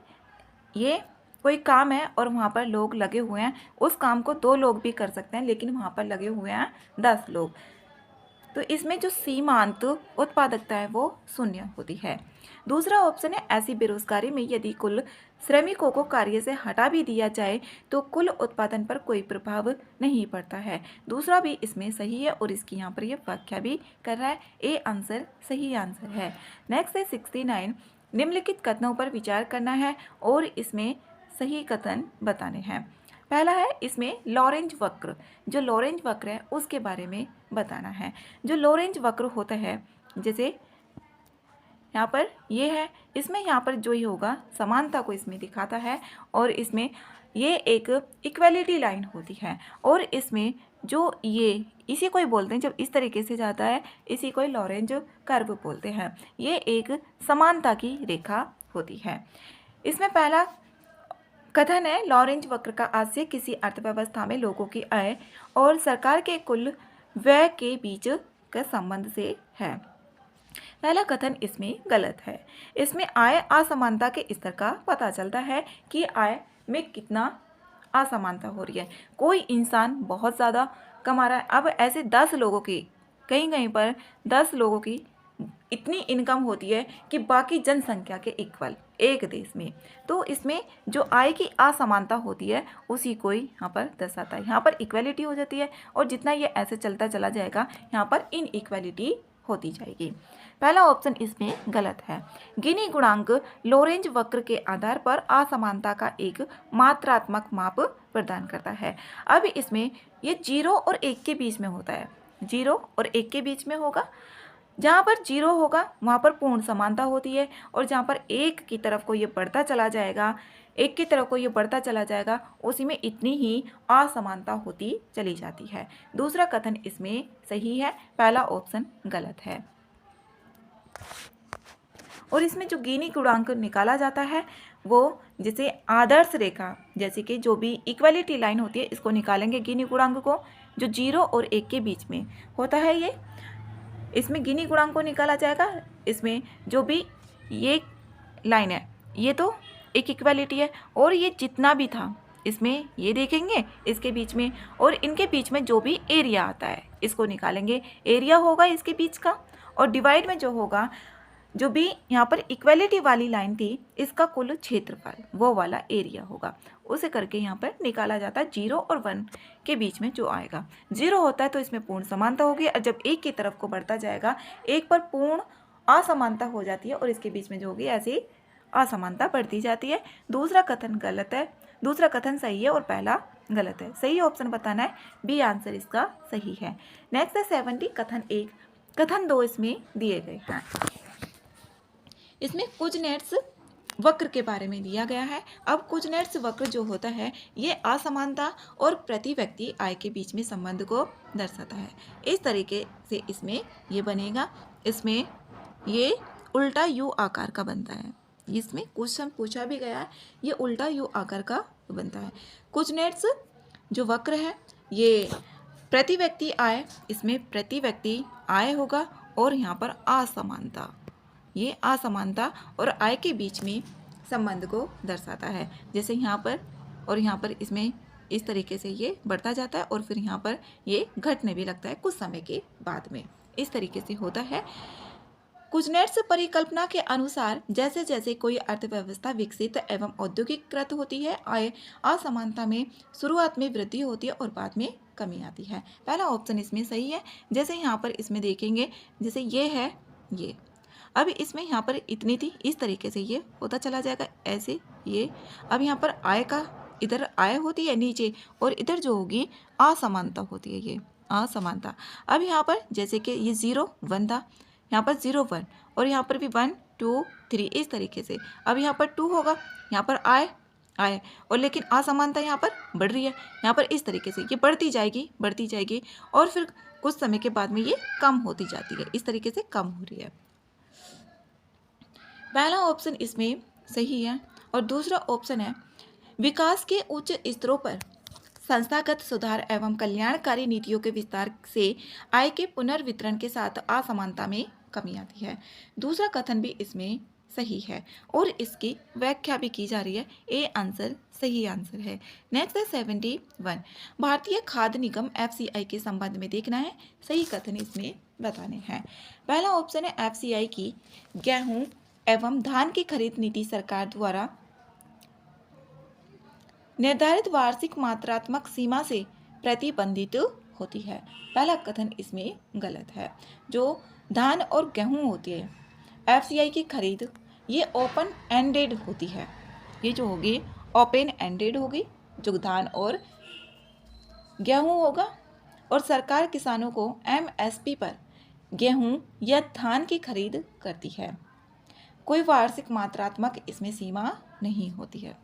ये कोई काम है और वहाँ पर लोग लगे हुए हैं, उस काम को 2 लोग भी कर सकते हैं, लेकिन वहाँ पर लगे हुए हैं 10 लोग। तो इसमें जो सीमांत उत्पादकता है वो शून्य होती है। दूसरा ऑप्शन है ऐसी बेरोजगारी में यदि कुल श्रमिकों को कार्य से हटा भी दिया जाए तो कुल उत्पादन पर कोई प्रभाव नहीं पड़ता है। दूसरा भी इसमें सही है और इसकी यहाँ पर ये व्याख्या भी कर रहा है। ए आंसर सही आंसर है। नेक्स्ट है 69, निम्नलिखित कथनों पर विचार करना है और इसमें सही कथन बताने हैं। पहला है इसमें लॉरेंज वक्र, जो लॉरेंज वक्र है उसके बारे में बताना है। जो लॉरेंज वक्र होता है, जैसे यहाँ पर ये है, इसमें यहाँ पर जो ही होगा समानता को इसमें दिखाता है और इसमें ये एक इक्वलिटी लाइन होती है और इसमें जो ये इसी को ही बोलते हैं, जब इस तरीके से जाता है इसी को ही लॉरेंज कर्व बोलते हैं। ये एक समानता की रेखा होती है। इसमें पहला कथन है लॉरेंज वक्र का आशय किसी अर्थव्यवस्था में लोगों की आय और सरकार के कुल व्यय के बीच का संबंध से है। पहला कथन इसमें गलत है। इसमें आय असमानता के स्तर का पता चलता है कि आय में कितना असमानता हो रही है। कोई इंसान बहुत ज़्यादा कमा रहा है, अब ऐसे 10 लोगों की, कहीं कहीं पर 10 लोगों की इतनी इनकम होती है कि बाकी जनसंख्या के इक्वल एक देश में। तो इसमें जो आय की असमानता होती है उसी को ही यहाँ पर दर्शाता है। यहाँ पर इक्वलिटी हो जाती है और जितना ये ऐसे चलता चला जाएगा यहाँ पर इनइक्वलिटी होती जाएगी। पहला ऑप्शन इसमें गलत है। गिनी गुणांक लॉरेंज वक्र के आधार पर असमानता का एक मात्रात्मक माप प्रदान करता है। अब इसमें ये 0 और 1 के बीच में होता है, 0 और 1 के बीच में होगा। जहाँ पर 0 होगा वहाँ पर पूर्ण समानता होती है और जहाँ पर 1 की तरफ को ये बढ़ता चला जाएगा, 1 की तरफ को ये बढ़ता चला जाएगा, उसी में इतनी ही असमानता होती चली जाती है। दूसरा कथन इसमें सही है, पहला ऑप्शन गलत है। और इसमें जो गिनी गुणांक निकाला जाता है वो जैसे आदर्श रेखा, जैसे कि जो भी इक्वलिटी लाइन होती है इसको निकालेंगे गिनी गुणांक को, जो 0 और 1 के बीच में होता है ये, इसमें गिनी गुणांक को निकाला जाएगा। इसमें जो भी ये लाइन है ये तो एक इक्वलिटी है और ये जितना भी था इसमें ये देखेंगे इसके बीच में, और इनके बीच में जो भी एरिया आता है इसको निकालेंगे, एरिया होगा इसके बीच का, और डिवाइड में जो होगा, जो भी यहाँ पर इक्वलिटी वाली लाइन थी इसका कुल क्षेत्रफल वो वाला एरिया होगा, उसे करके यहाँ पर निकाला जाता है। 0 और 1 के बीच में जो आएगा, 0 होता है तो इसमें पूर्ण समानता होगी और जब 1 की तरफ को बढ़ता जाएगा 1 पर पूर्ण असमानता हो जाती है और इसके बीच में जो होगी ऐसी असमानता बढ़ती जाती है। दूसरा कथन गलत है, दूसरा कथन सही है और पहला गलत है। सही ऑप्शन बताना है, बी आंसर इसका सही है। नेक्स्ट है 70, कथन 1, कथन 2 इसमें दिए गए हैं। इसमें कुजनेट्स वक्र के बारे में दिया गया है। अब कुजनेट्स वक्र जो होता है ये असमानता और प्रति व्यक्ति आय के बीच में संबंध को दर्शाता है। इस तरीके से इसमें ये बनेगा, इसमें ये उल्टा यू आकार का बनता है। इसमें क्वेश्चन पूछा भी गया है, ये उल्टा यू आकार का बनता है। कुजनेट्स जो वक्र है ये प्रति व्यक्ति आय, इसमें प्रति व्यक्ति आय होगा और यहाँ पर असमानता, ये असमानता और आय के बीच में संबंध को दर्शाता है। जैसे यहाँ पर और यहाँ पर इसमें इस तरीके से ये बढ़ता जाता है और फिर यहाँ पर ये घटने भी लगता है कुछ समय के बाद में, इस तरीके से होता है। कुजनेट्स परिकल्पना के अनुसार जैसे जैसे कोई अर्थव्यवस्था विकसित एवं औद्योगिकीकृत होती है, आय असमानता में शुरुआत में वृद्धि होती है और बाद में कमी आती है। पहला ऑप्शन इसमें सही है। जैसे यहाँ पर इसमें देखेंगे, जैसे ये है ये, अब इसमें यहाँ पर इतनी थी, इस तरीके से ये होता चला जाएगा ऐसे ये। अब यहाँ पर आय का, इधर आय होती है नीचे और इधर जो होगी असमानता होती है, ये असमानता। अब यहाँ पर जैसे कि ये 0 1 था, यहाँ पर 0 1 और यहाँ पर भी 1 2 3 इस तरीके से। अब यहाँ पर 2 होगा, यहाँ पर आय आय और लेकिन असमानता यहाँ पर बढ़ रही है, यहाँ पर इस तरीके से ये बढ़ती जाएगी और फिर कुछ समय के बाद में ये कम होती जाती है, इस तरीके से कम हो रही है। पहला ऑप्शन इसमें सही है और दूसरा ऑप्शन है विकास के उच्च स्तरों पर संस्थागत सुधार एवं कल्याणकारी नीतियों के विस्तार से आय के पुनर्वितरण के साथ असमानता में कमी आती है। दूसरा कथन भी इसमें सही है और इसकी व्याख्या भी की जा रही है। ए आंसर सही आंसर है। नेक्स्ट है 71, भारतीय खाद्य निगम एफसीआई के संबंध में देखना है, सही कथन इसमें बताने हैं। पहला ऑप्शन है एफसीआई की गेहूं एवं धान की खरीद नीति सरकार द्वारा निर्धारित वार्षिक मात्रात्मक सीमा से प्रतिबंधित होती है। पहला कथन इसमें गलत है। जो धान और गेहूं होती है एफसीआई की खरीद, ये ओपन एंडेड होती है। ये जो होगी ओपन एंडेड होगी, जो धान और गेहूं होगा, और सरकार किसानों को एमएसपी पर गेहूं या धान की खरीद करती है। कोई वार्षिक मात्रात्मक इसमें सीमा नहीं होती है।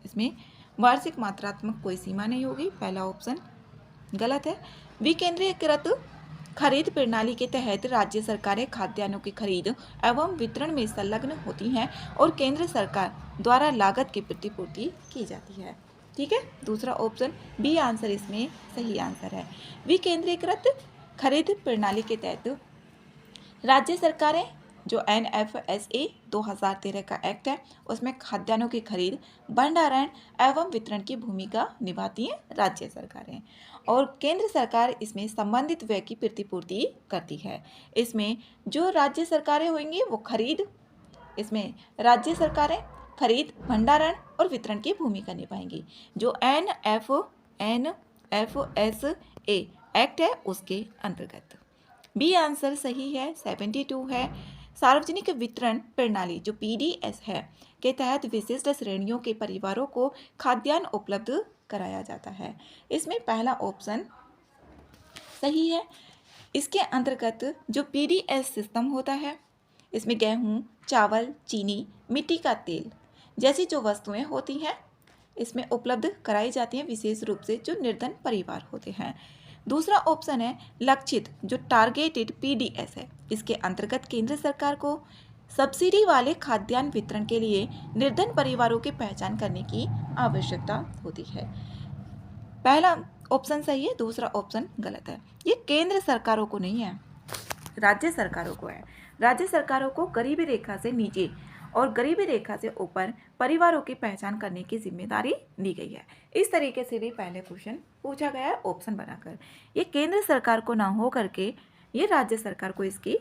इसमें वार्षिक मात्रात्मक कोई सीमा नहीं होगी। पहला ऑप्शन गलत है। विकेंद्रीकृत खरीद प्रणाली के तहत राज्य सरकारें खाद्यान्नों की खरीद एवं वितरण में संलग्न होती हैं और केंद्र सरकार द्वारा लागत की प्रतिपूर्ति की जाती है। ठीक है, दूसरा ऑप्शन बी आंसर इसमें सही आंसर है। विकेंद्रीकृत खरीद प्रणाली के तहत राज्य सरकारें, जो एनएफएसए 2013 का एक्ट है, उसमें खाद्यान्नों की खरीद, भंडारण एवं वितरण की भूमिका निभाती हैं राज्य सरकारें, और केंद्र सरकार इसमें संबंधित व्यय की प्रतिपूर्ति करती है। इसमें जो राज्य सरकारें होंगी वो खरीद, इसमें राज्य सरकारें खरीद, भंडारण और वितरण की भूमिका निभाएंगी। जो एनएफएसए एक्ट है उसके अंतर्गत। बी आंसर सही है, 72 है। सार्वजनिक वितरण प्रणाली जो पीडीएस है के तहत विशिष्ट श्रेणियों के परिवारों को खाद्यान्न उपलब्ध कराया जाता है। इसमें पहला ऑप्शन सही है। इसके अंतर्गत जो पीडीएस सिस्टम होता है, इसमें गेहूं, चावल, चीनी, मिट्टी का तेल जैसी जो वस्तुएं होती हैं इसमें उपलब्ध कराई जाती हैं, विशेष रूप से जो निर्धन परिवार होते हैं। दूसरा ऑप्शन है लक्षित जो टारगेटेड पीडीएस है, इसके अंतर्गत केंद्र सरकार को सब्सिडी वाले खाद्यान्न वितरण के लिए निर्धन परिवारों की पहचान करने की आवश्यकता होती है। पहला ऑप्शन सही है, दूसरा ऑप्शन गलत है। ये केंद्र सरकारों को नहीं है, राज्य सरकारों को है। राज्य सरकारों को गरीबी रेखा से नीचे और गरीबी रेखा से ऊपर परिवारों की पहचान करने की जिम्मेदारी दी गई है। इस तरीके से भी पहले क्वेश्चन पूछा गया है ऑप्शन बनाकर। ये केंद्र सरकार को ना हो करके ये राज्य सरकार को इसकी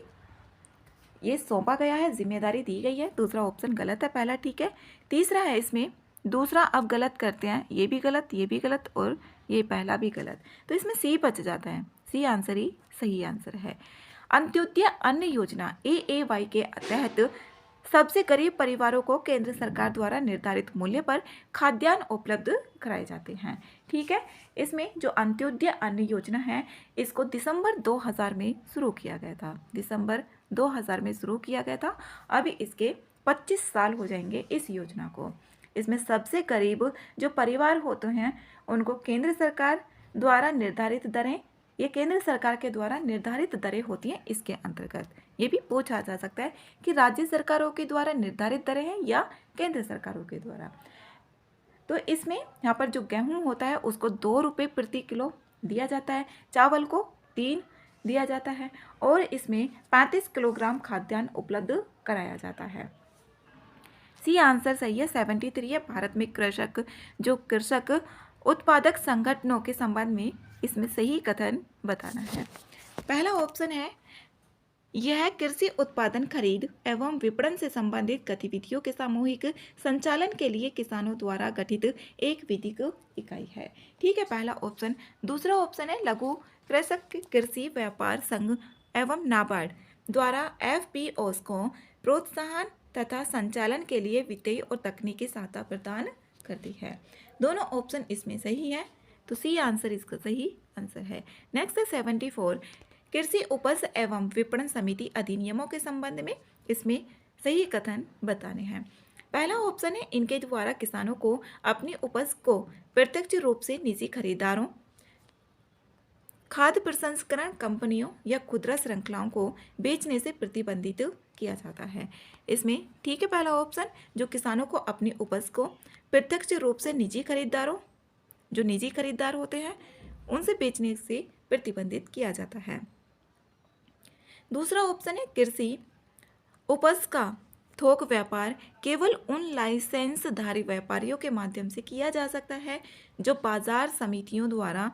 ये सौंपा गया है, जिम्मेदारी दी गई है। दूसरा ऑप्शन गलत है, पहला ठीक है। तीसरा है इसमें दूसरा अब गलत करते हैं, ये भी गलत, ये भी गलत और ये पहला भी गलत, तो इसमें सी बच जाता है। सी आंसर ही सही आंसर है। अंत्योदय अन्न योजना AAY के तहत सबसे गरीब परिवारों को केंद्र सरकार द्वारा निर्धारित मूल्य पर खाद्यान्न उपलब्ध कराए जाते हैं। ठीक है, इसमें जो अंत्योदय अन्न योजना है इसको दिसंबर 2000 में शुरू किया गया था। दिसंबर 2000 में शुरू किया गया था। अभी इसके 25 साल हो जाएंगे इस योजना को। इसमें सबसे गरीब जो परिवार होते हैं उनको केंद्र सरकार द्वारा निर्धारित दरें, ये केंद्र सरकार के द्वारा निर्धारित दरें होती हैं इसके अंतर्गत। ये भी पूछा जा सकता है कि राज्य सरकारों के द्वारा निर्धारित दरें हैं या केंद्र सरकारों के द्वारा। तो इसमें यहाँ पर जो गेहूं होता है उसको 2 रुपये प्रति किलो दिया जाता है, चावल को 3 दिया जाता है और इसमें 35 किलोग्राम खाद्यान्न उपलब्ध कराया जाता है। सी आंसर सही है, 73 है। भारत में कृषक उत्पादक संगठनों के संबंध में इसमें सही कथन बताना है। पहला ऑप्शन है यह कृषि उत्पादन खरीद एवं विपणन से संबंधित गतिविधियों के सामूहिक संचालन के लिए किसानों द्वारा गठित एक विधिक इकाई है। ठीक है, पहला ऑप्शन। दूसरा ऑप्शन है लघु कृषक कृषि व्यापार संघ एवं नाबार्ड द्वारा FPOs को प्रोत्साहन तथा संचालन के लिए वित्तीय और तकनीकी सहायता प्रदान करती है। दोनों ऑप्शन इसमें सही है, तो सी आंसर इसका सही आंसर है। नेक्स्ट है 74, कृषि उपज एवं विपणन समिति अधिनियमों के संबंध में इसमें सही कथन बताने हैं। पहला ऑप्शन है इनके द्वारा किसानों को अपनी उपज को प्रत्यक्ष रूप से निजी खरीदारों, खाद्य प्रसंस्करण कंपनियों या खुदरा श्रृंखलाओं को बेचने से प्रतिबंधित किया जाता है। इसमें ठीक है पहला ऑप्शन, जो किसानों को अपनी उपज को प्रत्यक्ष रूप से निजी खरीदारों, जो निजी खरीदार होते हैं उनसे बेचने से प्रतिबंधित किया जाता है। दूसरा ऑप्शन है कृषि उपज का थोक व्यापार केवल उन लाइसेंसधारी व्यापारियों के माध्यम से किया जा सकता है जो बाजार समितियों द्वारा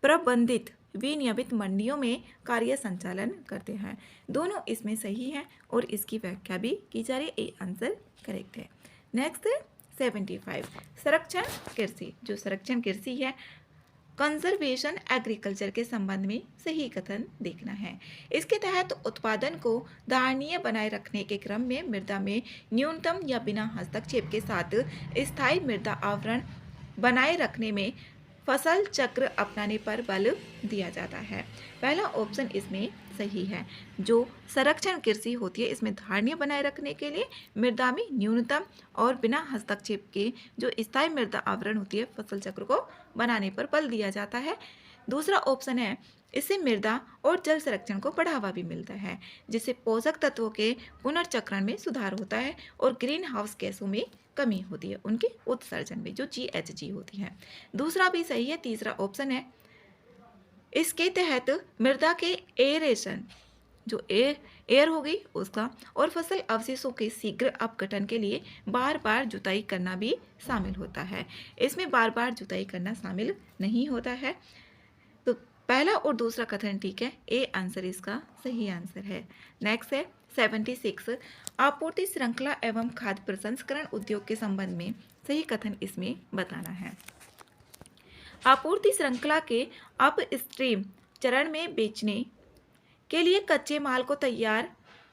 प्रबंधित विनियमित मंडियों में कार्य संचालन करते हैं। दोनों इसमें सही है और इसकी व्याख्या भी की जा रही है। ए आंसर करेक्ट है। नेक्स्ट 75 संरक्षण कृषि। जो संरक्षण कृषि है कंजर्वेशन एग्रीकल्चर के संबंध में सही कथन देखना है। इसके तहत उत्पादन को धारणीय बनाए रखने के क्रम में मृदा में न्यूनतम या बिना हस्तक्षेप के साथ स्थायी मृदा आवरण बनाए रखने में फसल चक्र अपनाने पर बल दिया जाता है। पहला ऑप्शन इसमें सही है। जो संरक्षण कृषि होती है इसमें धारणीय बनाए रखने के लिए मृदा में न्यूनतम और बिना हस्तक्षेप के जो स्थायी मृदा आवरण होती है फसल चक्र को बनाने पर बल दिया जाता है। दूसरा ऑप्शन है इससे मृदा और जल संरक्षण को बढ़ावा भी मिलता है, जिससे पोषक तत्वों के पुनर्चक्रण में सुधार होता है और ग्रीन हाउस गैसों में कमी होती है, उनके उत्सर्जन में जो GHG होती है। दूसरा भी सही है। तीसरा ऑप्शन है इसके तहत मृदा के एरेशन जो एयर हो गई उसका और फसल अवशेषों के शीघ्र अपघटन के लिए बार बार जुताई करना भी शामिल होता है। इसमें बार बार जुताई करना शामिल नहीं होता है। तो पहला और दूसरा कथन ठीक है। ए आंसर इसका सही आंसर है। नेक्स्ट है 76 आपूर्ति श्रृंखला एवं खाद्य प्रसंस्करण उद्योग के संबंध में सही कथन इसमें बताना है। आपूर्ति श्रृंखला के अपस्ट्रीम चरण में बेचने के लिए कच्चे माल को तैयार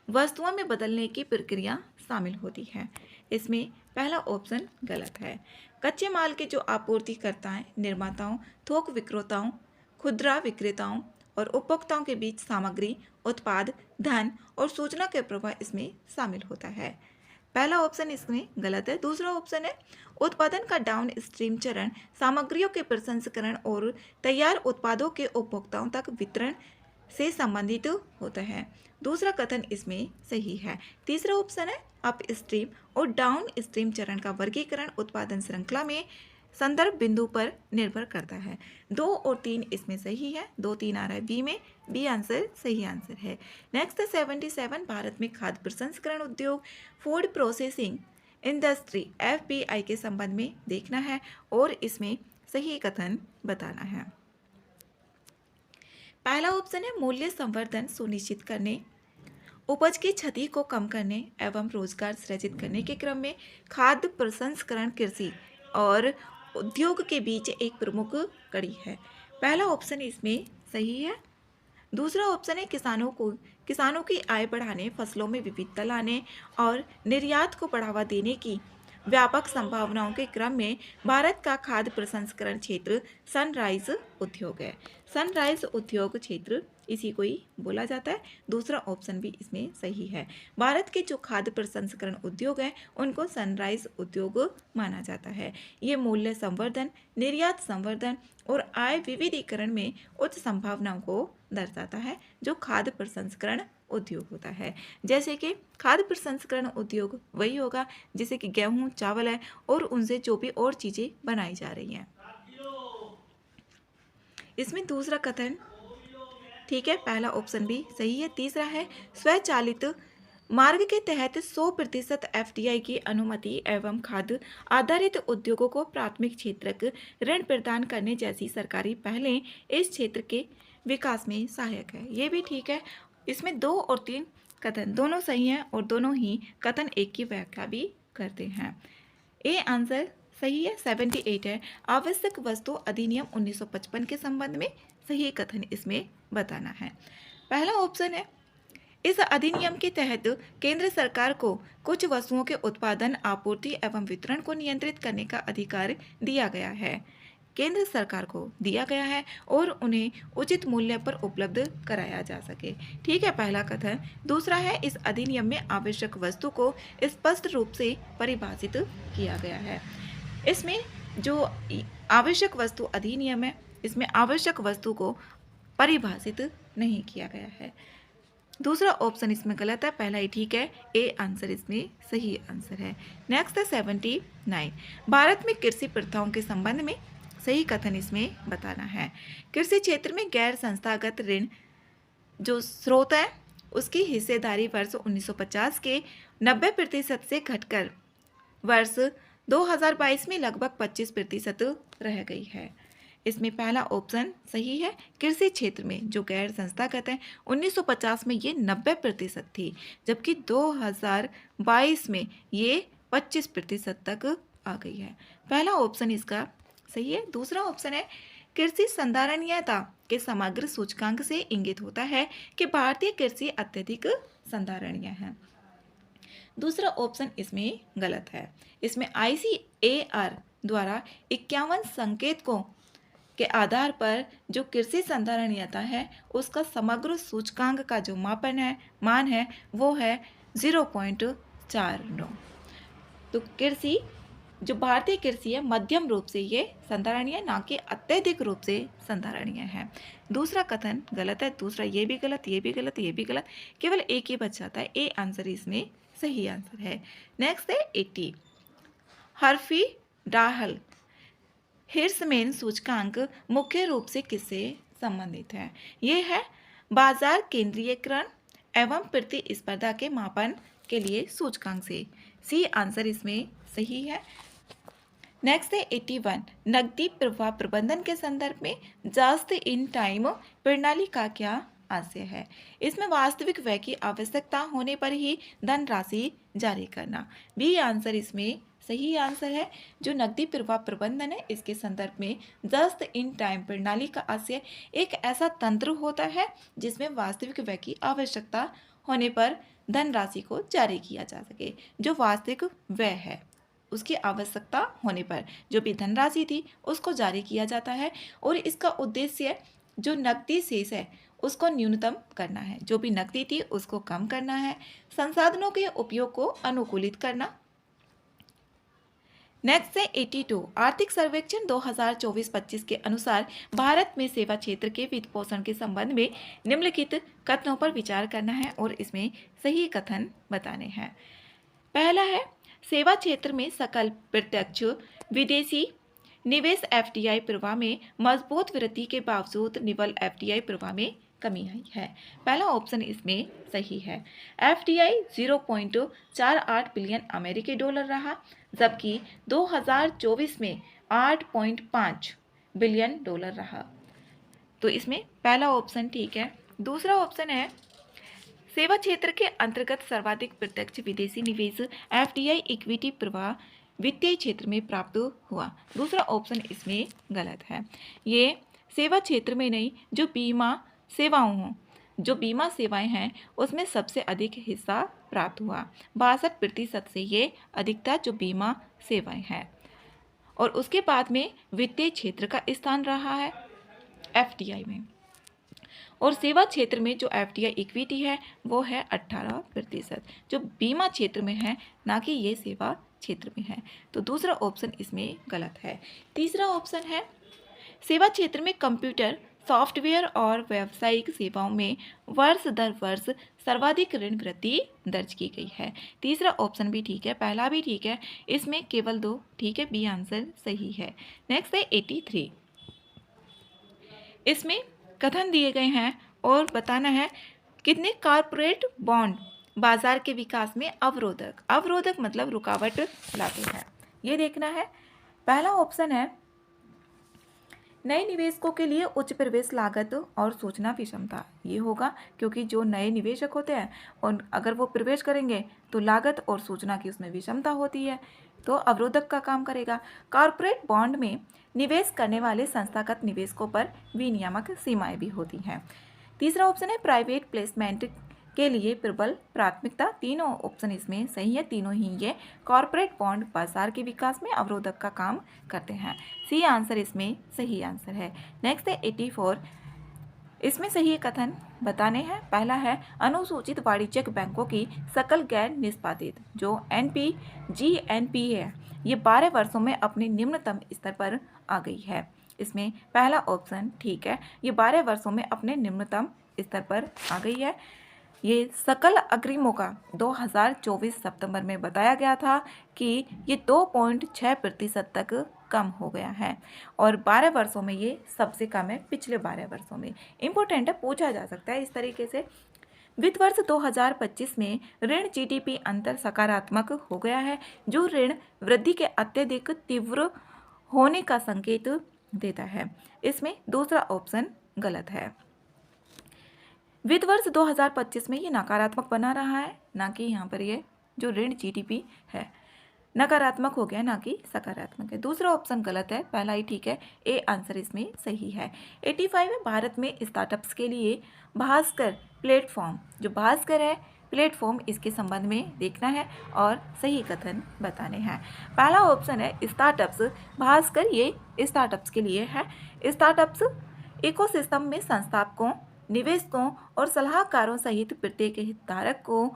वस्तुओं में बदलने की प्रक्रिया शामिल होती है। इसमें पहला ऑप्शन गलत है। कच्चे माल के जो आपूर्तिकर्ता हैं, निर्माताओं, थोक विक्रेताओं, खुदरा विक्रेताओं और उपभोक्ताओं के बीच सामग्री, उत्पाद, धन और सूचना के प्रवाह इसमें शामिल होता है। पहला ऑप्शन इसमें गलत है। दूसरा ऑप्शन है उत्पादन का डाउन स्ट्रीम चरण सामग्रियों के प्रसंस्करण और तैयार उत्पादों के उपभोक्ताओं तक वितरण से संबंधित होता है। दूसरा कथन इसमें सही है। तीसरा ऑप्शन है अप स्ट्रीम और डाउन स्ट्रीम चरण का वर्गीकरण उत्पादन श्रृंखला में संदर्भ बिंदु पर निर्भर करता है। 2 और 3 इसमें सही है। 2, 3 आ रहा है बी में। बी आंसर सही आंसर है। नेक्स्ट 77 भारत में खाद्य प्रसंस्करण उद्योग फूड प्रोसेसिंग इंडस्ट्री FPI के संबंध में देखना है और इसमें सही कथन बताना है। पहला ऑप्शन है मूल्य संवर्धन सुनिश्चित करने, उपज की क्षति को कम करने एवं रोजगार सृजित करने के क्रम में खाद्य प्रसंस्करण कृषि और उद्योग के बीच एक प्रमुख कड़ी है। पहला ऑप्शन इसमें सही है। दूसरा ऑप्शन है किसानों की आय बढ़ाने, फसलों में विविधता लाने और निर्यात को बढ़ावा देने की व्यापक संभावनाओं के क्रम में भारत का खाद्य प्रसंस्करण क्षेत्र सनराइज उद्योग है। सनराइज उद्योग क्षेत्र इसी को ही बोला जाता है। दूसरा ऑप्शन भी इसमें सही है। भारत के जो खाद्य प्रसंस्करण उद्योग हैं उनको सनराइज उद्योग माना जाता है। ये मूल्य संवर्धन, निर्यात संवर्धन और आय विविधीकरण में उच्च संभावनाओं को दर्शाता है जो खाद्य प्रसंस्करण उद्योग होता है। जैसे कि खाद्य प्रसंस्करण उद्योग वही होगा जैसे कि गेहूं, चावल है और उनसे जो भी और चीज़ें बनाई जा रही हैं। इसमें दूसरा कथन ठीक है। पहला ऑप्शन भी सही है। तीसरा है स्वचालित मार्ग के तहत 100% FDI की अनुमति एवं खाद्य आधारित उद्योगों को प्राथमिक क्षेत्रक ऋण प्रदान करने जैसी सरकारी पहलें इस क्षेत्र के विकास में सहायक है। ये भी ठीक है। इसमें 2 और 3 कथन दोनों सही हैं और दोनों ही कथन एक की व्याख्या भी करते हैं। ए आंसर सही है। 78 है आवश्यक वस्तु अधिनियम 1955 के संबंध में सही कथन इसमें बताना है। पहला ऑप्शन है इस अधिनियम के तहत केंद्र सरकार को कुछ वस्तुओं के उत्पादन, आपूर्ति एवं वितरण को नियंत्रित करने का अधिकार दिया गया है। केंद्र सरकार को दिया गया है और उन्हें उचित मूल्य पर उपलब्ध कराया जा सके। ठीक है पहला कथन। दूसरा है इस अधिनियम में आवश्यक वस्तु को स्पष्ट रूप से परिभाषित किया गया है। इसमें जो आवश्यक वस्तु अधिनियम है इसमें आवश्यक वस्तु को परिभाषित नहीं किया गया है। दूसरा ऑप्शन इसमें गलत है। पहला ही ठीक है। ए आंसर इसमें सही आंसर है। नेक्स्ट है 79 भारत में कृषि प्रथाओं के संबंध में सही कथन इसमें बताना है। कृषि क्षेत्र में गैर संस्थागत ऋण जो स्रोत है उसकी हिस्सेदारी वर्ष 1950 के 90% से घटकर वर्ष 2022 में लगभग 25% रह गई है। इसमें पहला ऑप्शन सही है। कृषि क्षेत्र में जो गैर संस्थागत है 1950 में ये 90% थी, जबकि 2022 में ये 25% तक आ गई है। पहला ऑप्शन इसका सही है। दूसरा ऑप्शन है कृषि संधारणीयता के समग्र सूचकांक से इंगित होता है कि भारतीय कृषि अत्यधिक संधारणीय है। दूसरा ऑप्शन इसमें गलत है। इसमें ICAR द्वारा 51 संकेतकों के आधार पर जो कृषि संधारणीयता है उसका समग्र सूचकांक का जो मान है वो है 0.49। तो कृषि जो भारतीय कृषि है मध्यम रूप से ये संधारणीय, ना कि अत्यधिक रूप से संधारणीय है। दूसरा कथन गलत है। दूसरा ये भी गलत, ये भी गलत, ये भी गलत, केवल एक ही बच जाता है। ए आंसर इसमें सही आंसर है। नेक्स्ट है 80। हर्फी डाहल हिर्समैन सूचकांक मुख्य रूप से किससे संबंधित है? ये है बाजार केंद्रीयकरण एवं प्रतिस्पर्धा के मापन के लिए सूचकांक से। सी आंसर इसमें सही है। नेक्स्ट है 81। नकदी प्रवाह प्रबंधन के संदर्भ में जस्ट इन टाइम प्रणाली का क्या आशय है? इसमें वास्तविक व्यय की आवश्यकता होने पर ही धनराशि जारी करना। बी आंसर इसमें सही आंसर है। जो नकदी प्रवाह प्रबंधन है इसके संदर्भ में जस्ट इन टाइम प्रणाली का आशय एक ऐसा तंत्र होता है जिसमें वास्तविक व्यय की आवश्यकता होने पर धनराशि को जारी किया जा सके। जो वास्तविक व्यय है उसकी आवश्यकता होने पर जो भी धनराशि थी उसको जारी किया जाता है, और इसका उद्देश्य जो नकदी शेष है उसको न्यूनतम करना है, जो भी नकदी थी उसको कम करना है, संसाधनों के उपयोग को अनुकूलित करना। नेक्स्ट है 82। आर्थिक सर्वेक्षण 2024-25 के अनुसार भारत में सेवा क्षेत्र के वित्त पोषण के संबंध में निम्नलिखित कथनों पर विचार करना है और इसमें सही कथन बताने हैं। पहला है सेवा क्षेत्र में सकल प्रत्यक्ष विदेशी निवेश FDI प्रवाह में मजबूत वृद्धि के बावजूद निवल FDI प्रवाह में कमी आई है। पहला ऑप्शन इसमें सही है। FDI 0.48 बिलियन अमेरिकी डॉलर रहा, जबकि 2024 में 8.5 बिलियन डॉलर रहा। तो इसमें पहला ऑप्शन ठीक है। दूसरा ऑप्शन है सेवा क्षेत्र के अंतर्गत सर्वाधिक प्रत्यक्ष विदेशी निवेश FDI इक्विटी प्रवाह वित्तीय क्षेत्र में प्राप्त हुआ। दूसरा ऑप्शन इसमें गलत है। ये सेवा क्षेत्र में नहीं, जो बीमा सेवाओं हों, जो बीमा सेवाएं हैं उसमें सबसे अधिक हिस्सा प्राप्त हुआ। 62% से ये अधिकता जो बीमा सेवाएं हैं, और उसके बाद में वित्तीय क्षेत्र का स्थान रहा है FDI में। और सेवा क्षेत्र में जो FDI इक्विटी है वो है 18%, जो बीमा क्षेत्र में है, ना कि ये सेवा क्षेत्र में है। तो दूसरा ऑप्शन इसमें गलत है। तीसरा ऑप्शन है सेवा क्षेत्र में कंप्यूटर सॉफ्टवेयर और व्यावसायिक सेवाओं में वर्ष दर वर्ष सर्वाधिक ऋण वृद्धि दर्ज की गई है। तीसरा ऑप्शन भी ठीक है, पहला भी ठीक है, इसमें केवल 2 ठीक है। बी आंसर सही है। नेक्स्ट है 83। इसमें कथन दिए गए हैं और बताना है कितने कॉर्पोरेट बॉन्ड बाजार के विकास में अवरोधक मतलब रुकावट लाते हैं, ये देखना है। पहला ऑप्शन है नए निवेशकों के लिए उच्च प्रवेश लागत और सूचना विषमता। ये होगा क्योंकि जो नए निवेशक होते हैं और अगर वो प्रवेश करेंगे तो लागत और सूचना की उसमें विषमता होती है, तो अवरोधक का काम करेगा। कॉर्पोरेट बॉन्ड में निवेश करने वाले संस्थागत निवेशकों पर विनियामक सीमाएं भी होती हैं। तीसरा ऑप्शन है प्राइवेट प्लेसमेंट के लिए प्रबल प्राथमिकता। तीनों ऑप्शन इसमें सही है, तीनों ही ये कॉर्पोरेट बॉन्ड बाजार के विकास में अवरोधक का काम करते हैं। सी आंसर इसमें सही आंसर है। नेक्स्ट है 84। इसमें सही कथन बताने हैं। पहला है अनुसूचित वाणिज्यिक बैंकों की सकल गैर निष्पादित जो NPGNP है ये 12 वर्षों में अपने निम्नतम स्तर पर आ गई है। इसमें पहला ऑप्शन ठीक है, ये 12 वर्षों में अपने निम्नतम स्तर पर आ गई है। ये सकल अग्रिमों का 2024 सितंबर में बताया गया था कि ये 2.6% तक कम हो गया है, और 12 वर्षों में ये सबसे कम है पिछले 12 वर्षों में। इम्पोर्टेंट है, पूछा जा सकता है इस तरीके से। वित्त वर्ष 2025 में ऋण जीडीपी अंतर सकारात्मक हो गया है, जो ऋण वृद्धि के अत्यधिक तीव्र होने का संकेत देता है। इसमें दूसरा ऑप्शन गलत है। वित्त वर्ष 2025 में ये नकारात्मक बना रहा है, ना कि यहाँ पर ये जो ऋण जीडीपी है नकारात्मक हो गया, ना कि सकारात्मक है। दूसरा ऑप्शन गलत है, पहला ही ठीक है। ए आंसर इसमें सही है। 85 में भारत में स्टार्टअप्स के लिए भास्कर प्लेटफॉर्म, जो भास्कर है प्लेटफॉर्म, इसके संबंध में देखना है और सही कथन बताने हैं। पहला ऑप्शन है स्टार्टअप्स भास्कर, ये स्टार्टअप्स के लिए है। स्टार्टअप्स इकोसिस्टम में संस्थापकों, निवेशकों और सलाहकारों सहित प्रत्येक हितधारक को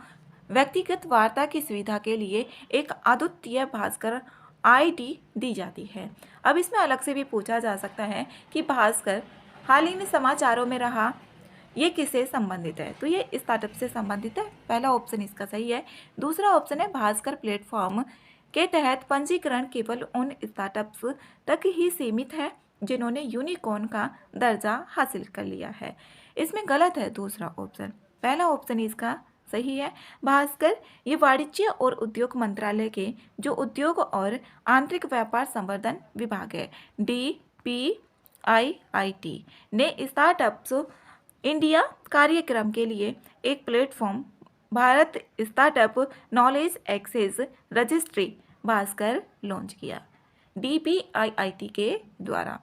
व्यक्तिगत वार्ता की सुविधा के लिए एक अद्वितीय भास्कर आईडी दी जाती है। अब इसमें अलग से भी पूछा जा सकता है कि भास्कर हाल ही में समाचारों में रहा, ये किससे संबंधित है? तो ये स्टार्टअप से संबंधित है, पहला ऑप्शन इसका सही है। दूसरा ऑप्शन है भास्कर प्लेटफॉर्म के तहत पंजीकरण केवल उन स्टार्टअप्स तक ही सीमित है जिन्होंने यूनिकॉर्न का दर्जा हासिल कर लिया है। इसमें गलत है दूसरा ऑप्शन, पहला ऑप्शन इसका सही है। भास्कर ये वाणिज्य और उद्योग मंत्रालय के जो उद्योग और आंतरिक व्यापार संवर्धन विभाग है DPIIT ने स्टार्टअप्स इंडिया कार्यक्रम के लिए एक platform Bharat startup knowledge access registry Bhaskar launch किया DPIIT के द्वारा।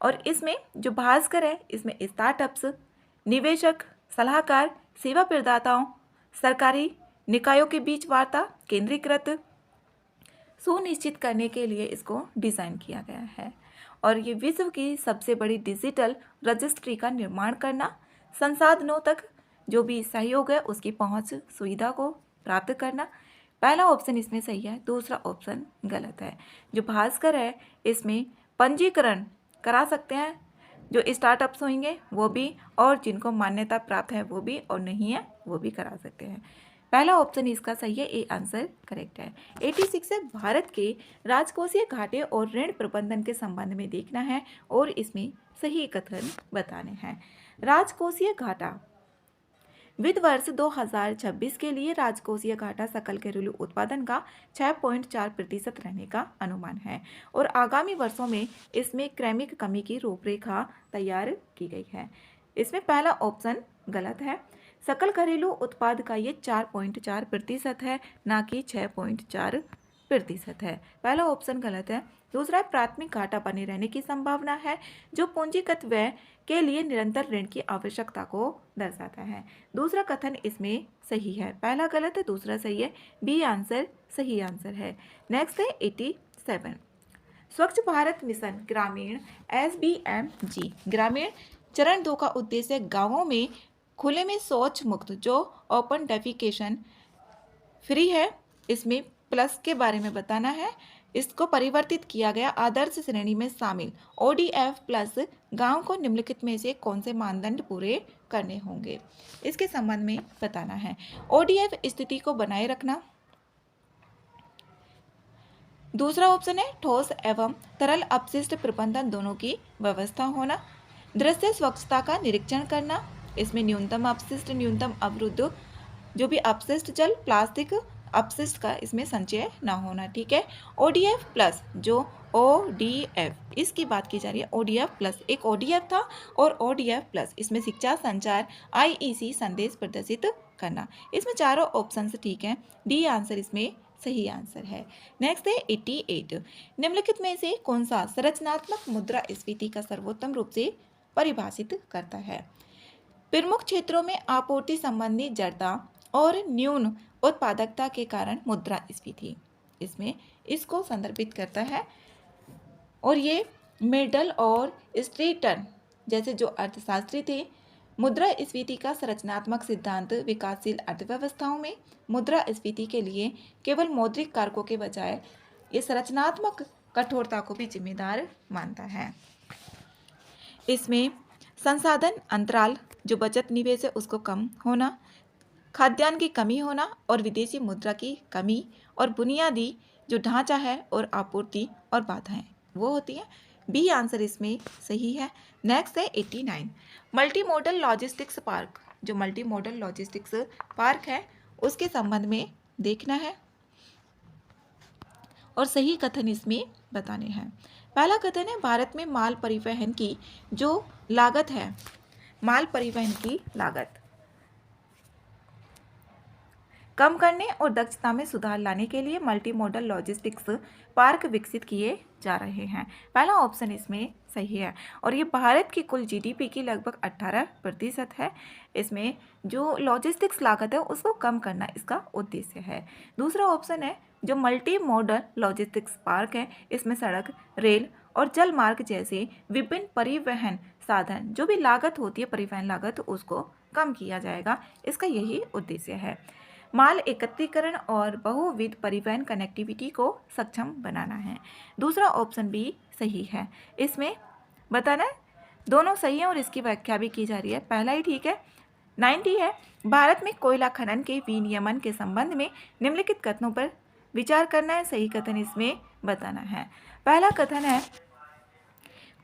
और इसमें जो भास्कर है इसमें स्टार्टअप्स, निवेशक, सलाहकार, सेवा प्रदाताओं, सरकारी निकायों के बीच वार्ता केंद्रीकृत सुनिश्चित करने के लिए इसको डिज़ाइन किया गया है। और ये विश्व की सबसे बड़ी डिजिटल रजिस्ट्री का निर्माण करना, संसाधनों तक जो भी सहयोग है उसकी पहुंच सुविधा को प्राप्त करना, पहला ऑप्शन इसमें सही है, दूसरा ऑप्शन गलत है। जो भास्कर है इसमें पंजीकरण करा सकते हैं जो स्टार्टअप्स होंगे वो भी, और जिनको मान्यता प्राप्त है वो भी, और नहीं है वो भी करा सकते हैं। पहला ऑप्शन इसका सही है, ए आंसर करेक्ट है। 86 है भारत के राजकोषीय घाटे और ऋण प्रबंधन के संबंध में देखना है और इसमें सही कथन बताने हैं। राजकोषीय घाटा वित्त वर्ष 2026 के लिए राजकोषीय घाटा सकल घरेलू उत्पादन का 6.4% रहने का अनुमान है और आगामी वर्षों में इसमें क्रमिक कमी की रूपरेखा तैयार की गई है। इसमें पहला ऑप्शन गलत है, सकल घरेलू उत्पाद का ये 4.4% है, ना कि 6.4% है, पहला ऑप्शन गलत है। दूसरा प्राथमिक घाटा बने रहने की संभावना है जो पूंजीगत व्यय के लिए निरंतर ऋण की आवश्यकता को दर्शाता है, दूसरा कथन इसमें सही है, पहला गलत है दूसरा सही है, बी आंसर सही आंसर है। नेक्स्ट है 87 स्वच्छ भारत मिशन ग्रामीण SBMG ग्रामीण चरण 2 का उद्देश्य गांवों में खुले में शौच मुक्त जो ओपन डेफिकेशन फ्री है, इसमें प्लस के बारे में बताना है। इसको परिवर्तित किया गया आदर्श श्रेणी में शामिल ODF प्लस गांव को निम्नलिखित में से कौन से मानदंड पूरे करने होंगे, इसके संबंध में बताना है। ODF स्थिति को बनाए रखना, दूसरा ऑप्शन है ठोस एवं तरल अपशिष्ट प्रबंधन दोनों की व्यवस्था होना, दृश्य स्वच्छता का निरीक्षण करना, इसमें न्यूनतम अपशिष्ट, न्यूनतम अवरुद्ध जो भी अपशिष्ट जल, प्लास्टिक अपशिष्ट का इसमें संचय ना होना, ठीक है। ODF प्लस जो ODF इसकी बात की जा रही है, ODF प्लस एक ODF था और ODF प्लस इसमें शिक्षा संचार IEC संदेश प्रदर्शित करना, इसमें चारों ऑप्शन ठीक हैं, डी आंसर इसमें सही आंसर है। नेक्स्ट है 88 निम्नलिखित में से कौन सा संरचनात्मक मुद्रास्फीति का सर्वोत्तम रूप से परिभाषित करता है। प्रमुख क्षेत्रों में आपूर्ति संबंधी जड़ता और न्यून उत्पादकता के कारण मुद्रास्फीति, इसमें इसको संदर्भित करता है। और ये मिडल और स्ट्रीटन जैसे जो अर्थशास्त्री थे, मुद्रास्फीति का संरचनात्मक सिद्धांत विकासशील अर्थव्यवस्थाओं में मुद्रास्फीति के लिए केवल मौद्रिक कारकों के बजाय ये संरचनात्मक कठोरता को भी जिम्मेदार मानता है। इसमें संसाधन अंतराल जो बचत निवेश है उसको कम होना, खाद्यान्न की कमी होना और विदेशी मुद्रा की कमी और बुनियादी जो ढांचा है और आपूर्ति और बाधाएं वो होती हैं, बी आंसर इसमें सही है। नेक्स्ट है 89 मल्टी मॉडल लॉजिस्टिक्स पार्क जो मल्टी मॉडल लॉजिस्टिक्स पार्क है उसके संबंध में देखना है और सही कथन इसमें बताने हैं। पहला कथन है भारत में माल परिवहन की जो लागत है, माल परिवहन की लागत कम करने और दक्षता में सुधार लाने के लिए मल्टी मॉडल लॉजिस्टिक्स पार्क विकसित किए जा रहे हैं। पहला ऑप्शन इसमें सही है और ये भारत की कुल जीडीपी की लगभग 18% है। इसमें जो लॉजिस्टिक्स लागत है उसको कम करना इसका उद्देश्य है। दूसरा ऑप्शन है जो मल्टी मॉडल लॉजिस्टिक्स पार्क है इसमें सड़क, रेल और जल मार्ग जैसे विभिन्न परिवहन साधन जो भी लागत होती है परिवहन लागत उसको कम किया जाएगा, इसका यही उद्देश्य है। माल एकत्रीकरण और बहुविध परिवहन कनेक्टिविटी को सक्षम बनाना है। दूसरा ऑप्शन भी सही है, इसमें बताना है दोनों सही है और इसकी व्याख्या भी की जा रही है। पहला ही ठीक है। 90 है भारत में कोयला खनन के विनियमन के संबंध में निम्नलिखित कथनों पर विचार करना है, सही कथन इसमें बताना है। पहला कथन है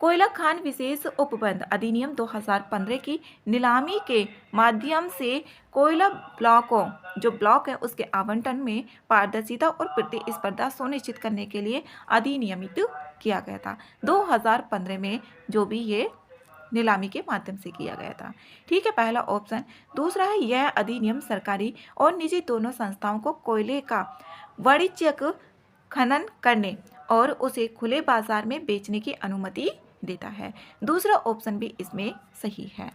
कोयला खान विशेष उपबंध अधिनियम 2015 की नीलामी के माध्यम से कोयला ब्लॉकों जो ब्लॉक है उसके आवंटन में पारदर्शिता और प्रतिस्पर्धा सुनिश्चित करने के लिए अधिनियमित किया गया था। 2015 में जो भी ये नीलामी के माध्यम से किया गया था। ठीक है, पहला ऑप्शन। दूसरा है यह अधिनियम सरकारी और निजी दोनों संस्थाओं को कोयले का वाणिज्यिक खनन करने और उसे खुले बाजार में बेचने की अनुमति देता है। दूसरा ऑप्शन भी इसमें सही है।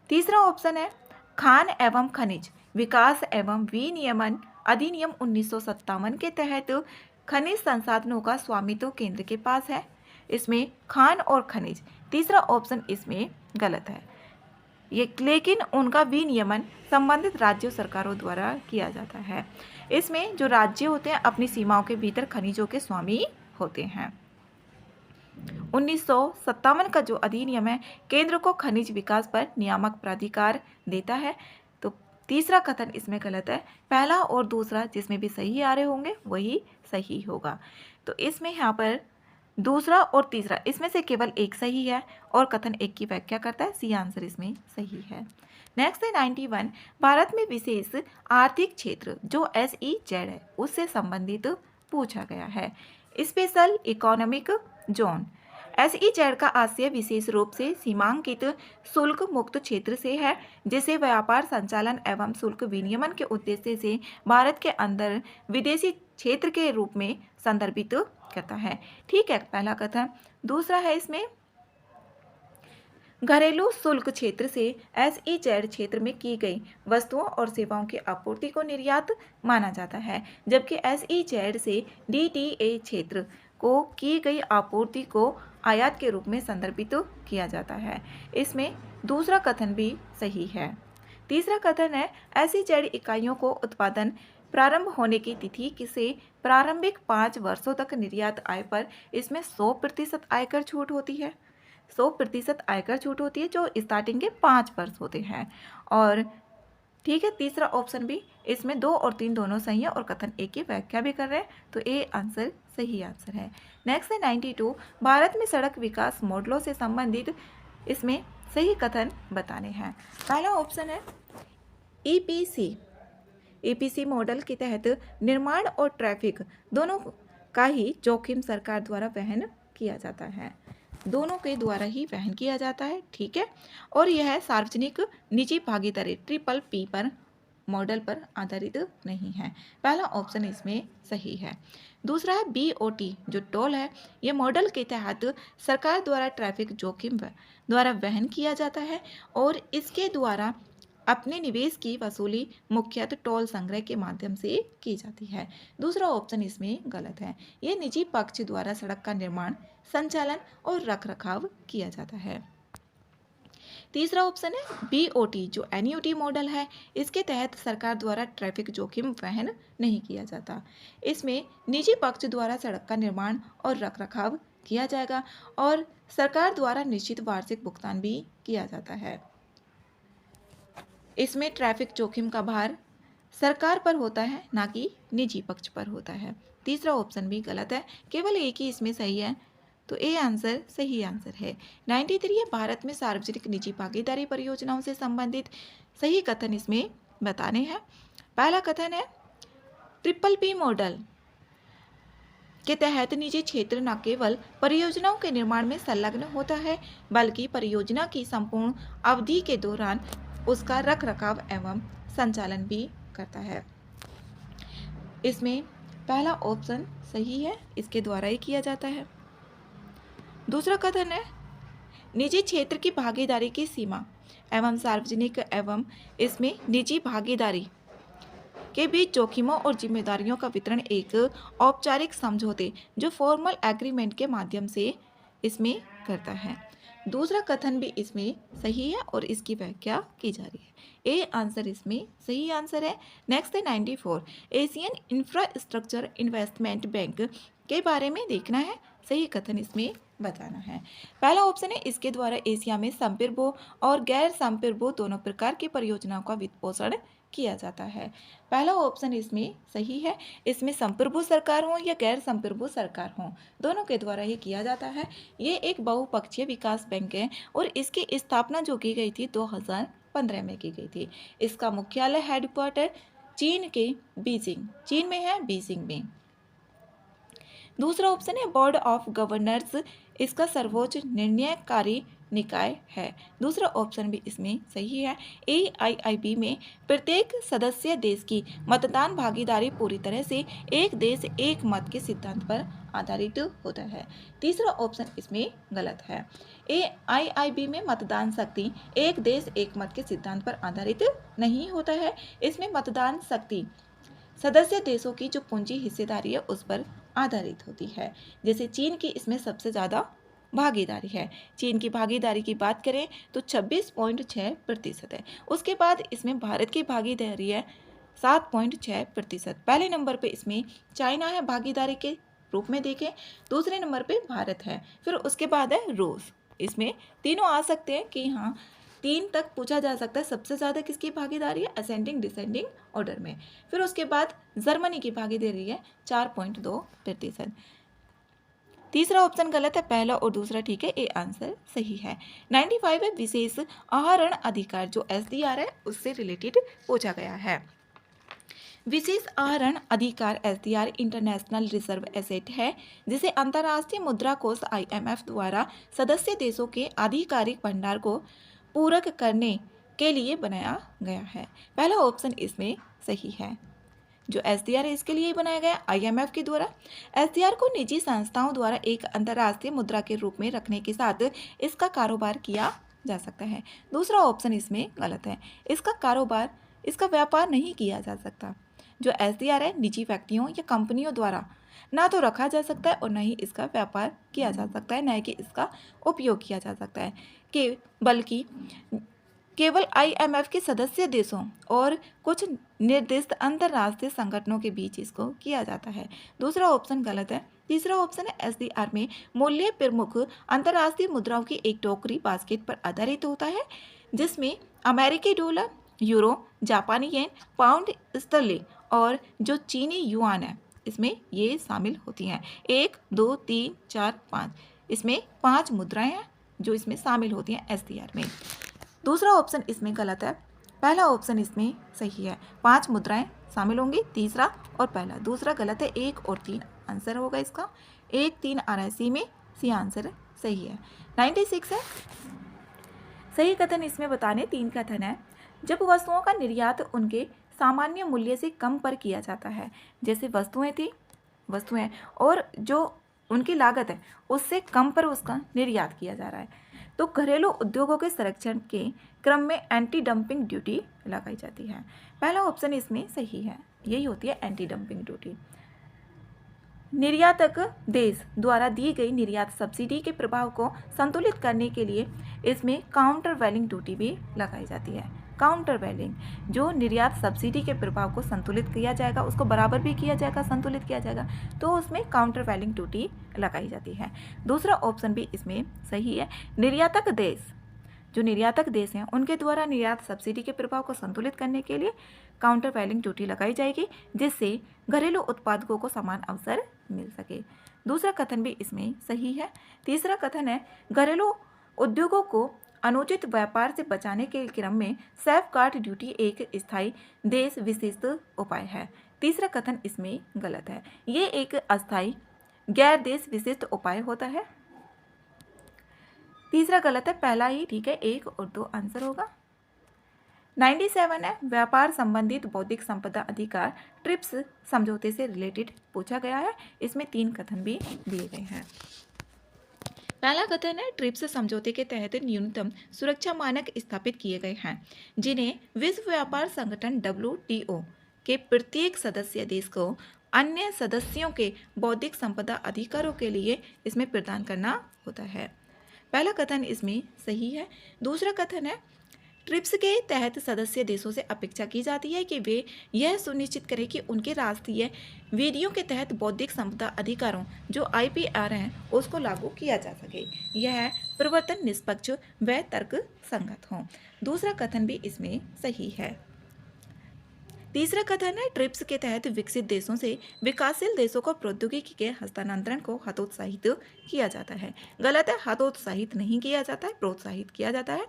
तीसरा ऑप्शन है खान एवं खनिज विकास एवं विनियमन अधिनियम 1957 के तहत खनिज संसाधनों का स्वामित्व केंद्र के पास है। इसमें खान और खनिज, तीसरा ऑप्शन इसमें गलत है ये, लेकिन उनका विनियमन संबंधित राज्यों सरकारों द्वारा किया जाता है। इसमें जो राज्य होते हैं अपनी सीमाओं के भीतर खनिजों के स्वामी होते हैं। 1957 का जो अधिनियम है केंद्र को खनिज विकास पर नियामक प्राधिकार देता है। तो तीसरा कथन इसमें गलत है। पहला और दूसरा जिसमें भी सही आ रहे होंगे वही सही होगा। तो इसमें यहाँ पर दूसरा और तीसरा इसमें से केवल एक सही है और कथन एक की व्याख्या करता है। सी आंसर इसमें सही है। नेक्स्ट है 91 भारत में विशेष आर्थिक क्षेत्र जो SEZ है उससे संबंधित पूछा गया है। स्पेशल इकोनॉमिक जोन SEZ का आशय विशेष रूप से सीमांकित शुल्क मुक्त क्षेत्र से है जिसे व्यापार संचालन एवं शुल्क विनियमन के उद्देश्य से भारत के अंदर विदेशी क्षेत्र के रूप में संदर्भित करता है। ठीक है, पहला कथन। दूसरा है इसमें घरेलू शुल्क क्षेत्र से SEZ क्षेत्र में की गई वस्तुओं और सेवाओं की आपूर्ति को निर्यात माना जाता है, जबकि SEZ से DTA क्षेत्र को की गई आपूर्ति को आयात के रूप में संदर्भित किया जाता है। इसमें दूसरा कथन भी सही है। तीसरा कथन है SEZ इकाइयों को उत्पादन प्रारंभ होने की तिथि से प्रारंभिक 5 वर्षों तक निर्यात आय पर इसमें 100% आयकर छूट होती है। 100% आयकर छूट होती है जो स्टार्टिंग के 5 वर्ष होते हैं। और ठीक है, तीसरा ऑप्शन भी इसमें 2 और 3 दोनों सही है और कथन एक की व्याख्या भी कर रहे हैं, तो ए आंसर सही आंसर है। नेक्स्ट है 92 भारत में सड़क विकास मॉडलों से संबंधित इसमें सही कथन बताने हैं। पहला ऑप्शन है EPC मॉडल के तहत निर्माण और ट्रैफिक दोनों का ही जोखिम सरकार द्वारा वहन किया जाता है, दोनों के द्वारा ही वहन किया जाता है। ठीक है, और यह सार्वजनिक निजी भागीदारी PPP पर मॉडल पर आधारित नहीं है। पहला ऑप्शन इसमें सही है। दूसरा है BOT जो टोल है, यह मॉडल के तहत सरकार द्वारा ट्रैफिक जोखिम द्वारा वहन किया जाता है और इसके द्वारा अपने निवेश की वसूली मुख्यतः टोल संग्रह के माध्यम से की जाती है। दूसरा ऑप्शन इसमें गलत है, ये निजी पक्ष द्वारा सड़क का निर्माण, संचालन और रखरखाव किया जाता है। तीसरा ऑप्शन है BOT जो NUT मॉडल है, इसके तहत सरकार द्वारा ट्रैफिक जोखिम वहन नहीं किया जाता। इसमें निजी पक्ष द्वारा सड़क का निर्माण और रखरखाव किया जाएगा और सरकार द्वारा निश्चित वार्षिक भुगतान भी किया जाता है। इसमें ट्रैफिक जोखिम का भार सरकार पर होता है, ना कि निजी पक्ष पर होता है। तीसरा ऑप्शन भी गलत है, केवल एक ही इसमें सही है। तो ए आंसर सही आंसर है। 93 है, भारत में सार्वजनिक निजी भागीदारी परियोजनाओं से संबंधित सही कथन इसमें बताने हैं। पहला कथन है ट्रिपल पी मॉडल के तहत निजी क्षेत्र न केवल परियोजनाओं के निर्माण में संलग्न होता है बल्कि परियोजना की संपूर्ण अवधि के दौरान उसका रखरखाव एवं संचालन भी करता है। इसमें पहला ऑप्शन सही है, इसके द्वारा ही किया जाता है। दूसरा कथन है निजी क्षेत्र की भागीदारी की सीमा एवं सार्वजनिक एवं इसमें निजी भागीदारी के बीच जोखिमों और जिम्मेदारियों का वितरण एक औपचारिक समझौते जो फॉर्मल एग्रीमेंट के माध्यम से इसमें करता है। दूसरा कथन भी इसमें सही है और इसकी व्याख्या की जा रही है। ए आंसर इसमें सही आंसर है। नेक्स्ट है 94, एशियन इंफ्रास्ट्रक्चर इन्वेस्टमेंट बैंक के बारे में देखना है, सही कथन इसमें बताना है। पहला ऑप्शन है इसके द्वारा एशिया में संप्रभु और गैर संप्रभु दोनों प्रकार की परियोजनाओं का वित्त पोषण किया जाता है। पहला ऑप्शन इसमें सही है, इसमें संप्रभु सरकार हो या गैर संप्रभु सरकार हो, दोनों के द्वारा ही किया जाता है। ये एक बहुपक्षीय विकास बैंक है और इसकी स्थापना जो की गई थी 2015 में की गई थी। इसका मुख्यालय हेडक्वार्टर चीन के बीजिंग, चीन में है, बीजिंग में। दूसरा ऑप्शन है बोर्ड ऑफ गवर्नर्स इसका सर्वोच्च निर्णयकारी निकाय है। दूसरा ऑप्शन भी इसमें सही है। AIIB में प्रत्येक सदस्य देश की मतदान भागीदारी पूरी तरह से एक देश एक मत के सिद्धांत पर आधारित होता है। तीसरा ऑप्शन इसमें गलत है। AIIB में मतदान शक्ति एक देश एक मत के सिद्धांत पर आधारित नहीं होता है। इसमें मतदान शक्ति सदस्य देशों की जो पूंजी हिस्सेदारी है उस पर आधारित होती है। जैसे चीन की इसमें सबसे ज़्यादा भागीदारी है। चीन की भागीदारी की बात करें तो 26.6% है। उसके बाद इसमें भारत की भागीदारी है 7.6%। पहले नंबर पे इसमें चाइना है भागीदारी के रूप में देखें, दूसरे नंबर पे भारत है, फिर उसके बाद है रूस। इसमें तीनों आ सकते हैं कि हाँ 3 तक पूछा जा सकता है सबसे ज़्यादा किसकी भागीदारी है, असेंडिंग डिसेंडिंग ऑर्डर में। फिर उसके बाद जर्मनी की भागीदारी है 4.2%। तीसरा ऑप्शन गलत है, पहला और दूसरा ठीक है, ए आंसर सही है। 95 है विशेष आहरण अधिकार जो SDR है उससे रिलेटेड पूछा गया है। विशेष आहरण अधिकार SDR इंटरनेशनल रिजर्व एसेट है जिसे अंतर्राष्ट्रीय मुद्रा कोष IMF द्वारा सदस्य देशों के आधिकारिक भंडार को पूरक करने के लिए बनाया गया है। पहला ऑप्शन इसमें सही है। जो SDR है इसके लिए ही बनाया गया IMF के द्वारा। SDR को निजी संस्थाओं द्वारा एक अंतर्राष्ट्रीय मुद्रा के रूप में रखने के साथ इसका कारोबार किया जा सकता है। दूसरा ऑप्शन इसमें गलत है, इसका व्यापार नहीं किया जा सकता। जो SDR है निजी व्यक्तियों या कंपनियों द्वारा ना तो रखा जा सकता है और न ही इसका व्यापार किया जा सकता है, न कि इसका उपयोग किया जा सकता है, बल्कि केवल IMF के सदस्य देशों और कुछ निर्दिष्ट अंतर्राष्ट्रीय संगठनों के बीच इसको किया जाता है। दूसरा ऑप्शन गलत है। तीसरा ऑप्शन है SDR में मूल्य प्रमुख अंतर्राष्ट्रीय मुद्राओं की एक टोकरी बास्केट पर आधारित होता है जिसमें अमेरिकी डॉलर, यूरो, जापानी येन, पाउंड स्टर्लिंग और जो चीनी युआन है इसमें ये शामिल होती हैं। 1, 2, 3, 4, 5 इसमें 5 मुद्राएं हैं जो इसमें शामिल होती हैं SDR में। दूसरा ऑप्शन इसमें गलत है, पहला ऑप्शन इसमें सही है। 5 मुद्राएं शामिल होंगी, तीसरा और पहला। दूसरा गलत है, 1 और 3 आंसर होगा इसका। 1, 3 आ रहा है सी में, सी आंसर सही है। 96 है सही कथन इसमें बताने 3 कथन है। जब वस्तुओं का निर्यात उनके सामान्य मूल्य से कम पर किया जाता है, जैसे वस्तुएं और जो उनकी लागत है उससे कम पर उसका निर्यात किया जा रहा है, तो घरेलू उद्योगों के संरक्षण के क्रम में एंटी डंपिंग ड्यूटी लगाई जाती है। पहला ऑप्शन इसमें सही है, यही होती है एंटी डंपिंग ड्यूटी। निर्यातक देश द्वारा दी गई निर्यात सब्सिडी के प्रभाव को संतुलित करने के लिए इसमें काउंटर वैलिंग ड्यूटी भी लगाई जाती है। काउंटर वैलिंग जो निर्यात सब्सिडी के प्रभाव को संतुलित किया जाएगा, उसको बराबर भी किया जाएगा, संतुलित किया जाएगा, तो उसमें काउंटर वैलिंग ड्यूटी लगाई जाती है। दूसरा ऑप्शन भी इसमें सही है। निर्यातक देश हैं उनके द्वारा निर्यात सब्सिडी के प्रभाव को संतुलित करने के लिए काउंटर वैलिंग ड्यूटी लगाई जाएगी जिससे घरेलू उत्पादकों को समान अवसर मिल सके। दूसरा कथन भी इसमें सही है। तीसरा कथन है घरेलू उद्योगों को अनुचित व्यापार से बचाने के क्रम में सेफ गार्ड ड्यूटी एक स्थायी देश विशिष्ट उपाय है। तीसरा कथन इसमें गलत है, ये एक अस्थायी गैर देश विशिष्ट उपाय होता है। तीसरा गलत है, पहला ही ठीक है, 1 और 2 आंसर होगा। 97 है व्यापार संबंधित बौद्धिक संपदा अधिकार ट्रिप्स समझौते से रिलेटेड पूछा गया है। इसमें 3 कथन भी दिए गए हैं। पहला कथन है ट्रिप्स समझौते के तहत न्यूनतम सुरक्षा मानक स्थापित किए गए हैं जिन्हें विश्व व्यापार संगठन WTO के प्रत्येक सदस्य देश को अन्य सदस्यों के बौद्धिक संपदा अधिकारों के लिए इसमें प्रदान करना होता है। पहला कथन इसमें सही है। दूसरा कथन है ट्रिप्स के तहत सदस्य देशों से अपेक्षा की जाती है कि वे यह सुनिश्चित करें कि उनके राष्ट्रीय विधियों के तहत बौद्धिक संपदा अधिकारों जो IPR हैं उसको लागू किया जा सके। यह प्रवर्तन निष्पक्ष व तर्क संगत हो। दूसरा कथन भी इसमें सही है। तीसरा कथन है ट्रिप्स के तहत विकसित देशों से विकासशील देशों को प्रौद्योगिकी के हस्तांतरण को हतोत्साहित किया जाता है। गलत है, हतोत्साहित नहीं किया जाता है, प्रोत्साहित किया जाता है।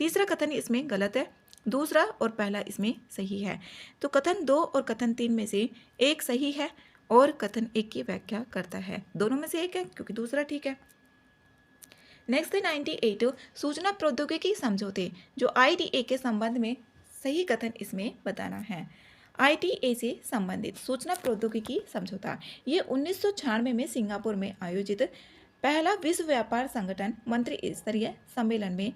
तीसरा कथन इसमें गलत है। दूसरा और पहला इसमें सही है। तो कथन 2 और कथन 3 में से एक सही है और कथन 1 की व्याख्या करता है। दोनों में से एक है क्योंकि दूसरा ठीक है। नेक्स्ट है 98 सूचना प्रौद्योगिकी समझौते जो ITA के संबंध में सही कथन इसमें बताना है। ITA से संबंधित सूचना प्रौद्योगिकी समझौता ये 1996 में सिंगापुर में आयोजित पहला विश्व व्यापार संगठन मंत्री स्तरीय सम्मेलन में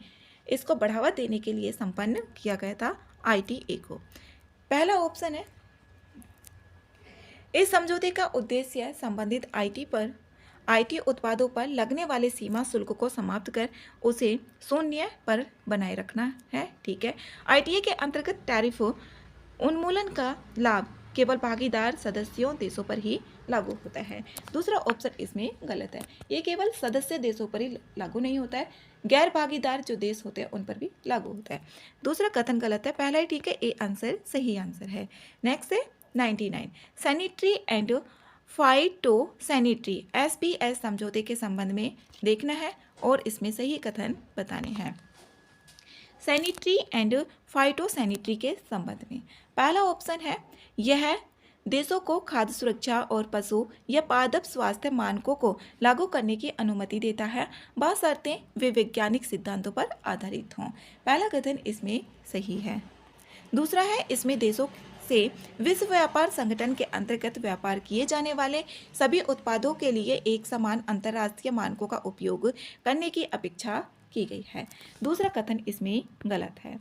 इसको बढ़ावा देने के लिए संपन्न किया गया था ITA को। पहला ऑप्शन है इस समझौते का उद्देश्य संबंधित IT उत्पादों पर लगने वाले सीमा शुल्क को समाप्त कर उसे शून्य पर बनाए रखना है। ठीक है, ITA के अंतर्गत टैरिफ उन्मूलन का लाभ केवल भागीदार सदस्यों देशों पर ही लागू होता है। दूसरा ऑप्शन इसमें गलत है, ये केवल सदस्य देशों पर ही लागू नहीं होता है, गैर भागीदार जो देश होते हैं उन पर भी लागू होता है। दूसरा कथन गलत है, पहला ही ठीक है, ए आंसर सही आंसर है। नेक्स्ट है 99 सैनिटरी एंड फाइटोसैनिटरी SPS समझौते के संबंध में देखना है और इसमें सही कथन बताने हैं। सैनिटरी एंड फाइटोसैनिटरी के संबंध में पहला ऑप्शन है यह देशों को खाद्य सुरक्षा और पशु या पादप स्वास्थ्य मानकों को लागू करने की अनुमति देता है बशर्ते वे वैज्ञानिक सिद्धांतों पर आधारित हों। पहला कथन इसमें सही है। दूसरा है इसमें देशों से विश्व व्यापार संगठन के अंतर्गत व्यापार किए जाने वाले सभी उत्पादों के लिए एक समान अंतर्राष्ट्रीय मानकों का उपयोग करने की अपेक्षा की गई है। दूसरा कथन इसमें गलत है,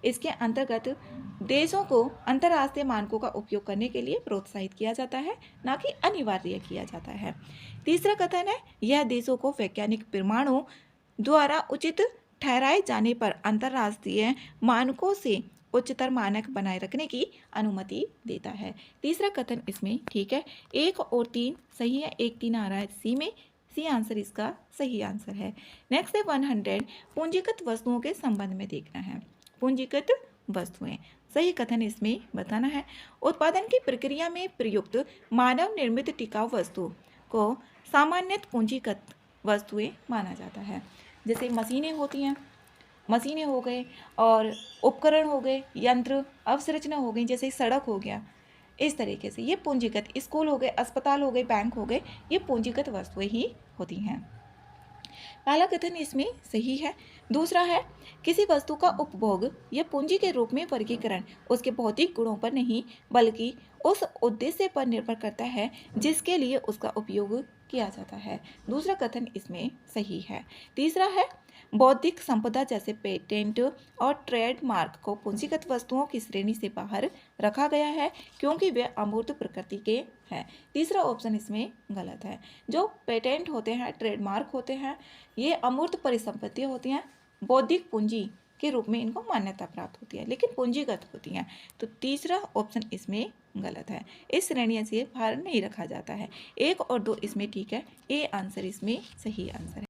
इसके अंतर्गत देशों को अंतर्राष्ट्रीय मानकों का उपयोग करने के लिए प्रोत्साहित किया जाता है, ना कि अनिवार्य किया जाता है। तीसरा कथन है यह देशों को वैज्ञानिक प्रमाणों द्वारा उचित ठहराए जाने पर अंतर्राष्ट्रीय मानकों से उच्चतर मानक बनाए रखने की अनुमति देता है। तीसरा कथन इसमें ठीक है, 1 और 3 सही है, 1 3 आ रहा है सी में, सी आंसर इसका सही आंसर है। नेक्स्ट है 100 पूंजीगत वस्तुओं के संबंध में देखना है। पूंजीगत वस्तुएं सही कथन इसमें बताना है। उत्पादन की प्रक्रिया में प्रयुक्त मानव निर्मित टिकाऊ वस्तु को सामान्यतः पूंजीगत वस्तुएं माना जाता है। जैसे मशीनें होती हैं, मशीनें हो गए और उपकरण हो गए, यंत्र अवसंरचना हो गई, जैसे सड़क हो गया, इस तरीके से ये पूंजीगत, स्कूल हो गए, अस्पताल हो गए, बैंक हो गए, ये पूंजीगत वस्तुएं ही होती हैं। पहला कथन इसमें सही है। दूसरा है किसी वस्तु का उपभोग या पूंजी के रूप में वर्गीकरण उसके भौतिक गुणों पर नहीं बल्कि उस उद्देश्य पर निर्भर करता है जिसके लिए उसका उपयोग किया जाता है। दूसरा कथन इसमें सही है। तीसरा है बौद्धिक संपदा जैसे पेटेंट और ट्रेडमार्क को पूंजीगत वस्तुओं की श्रेणी से बाहर रखा गया है क्योंकि वे अमूर्त प्रकृति के हैं। तीसरा ऑप्शन इसमें गलत है। जो पेटेंट होते हैं, ट्रेडमार्क होते हैं, ये अमूर्त परिसंपत्तियां होती हैं, बौद्धिक पूंजी के रूप में इनको मान्यता प्राप्त होती है लेकिन पूंजीगत होती हैं। तो तीसरा ऑप्शन इसमें गलत है, इस श्रेणी से बाहर नहीं रखा जाता है। 1 और 2 इसमें ठीक है, ए आंसर इसमें सही आंसर है।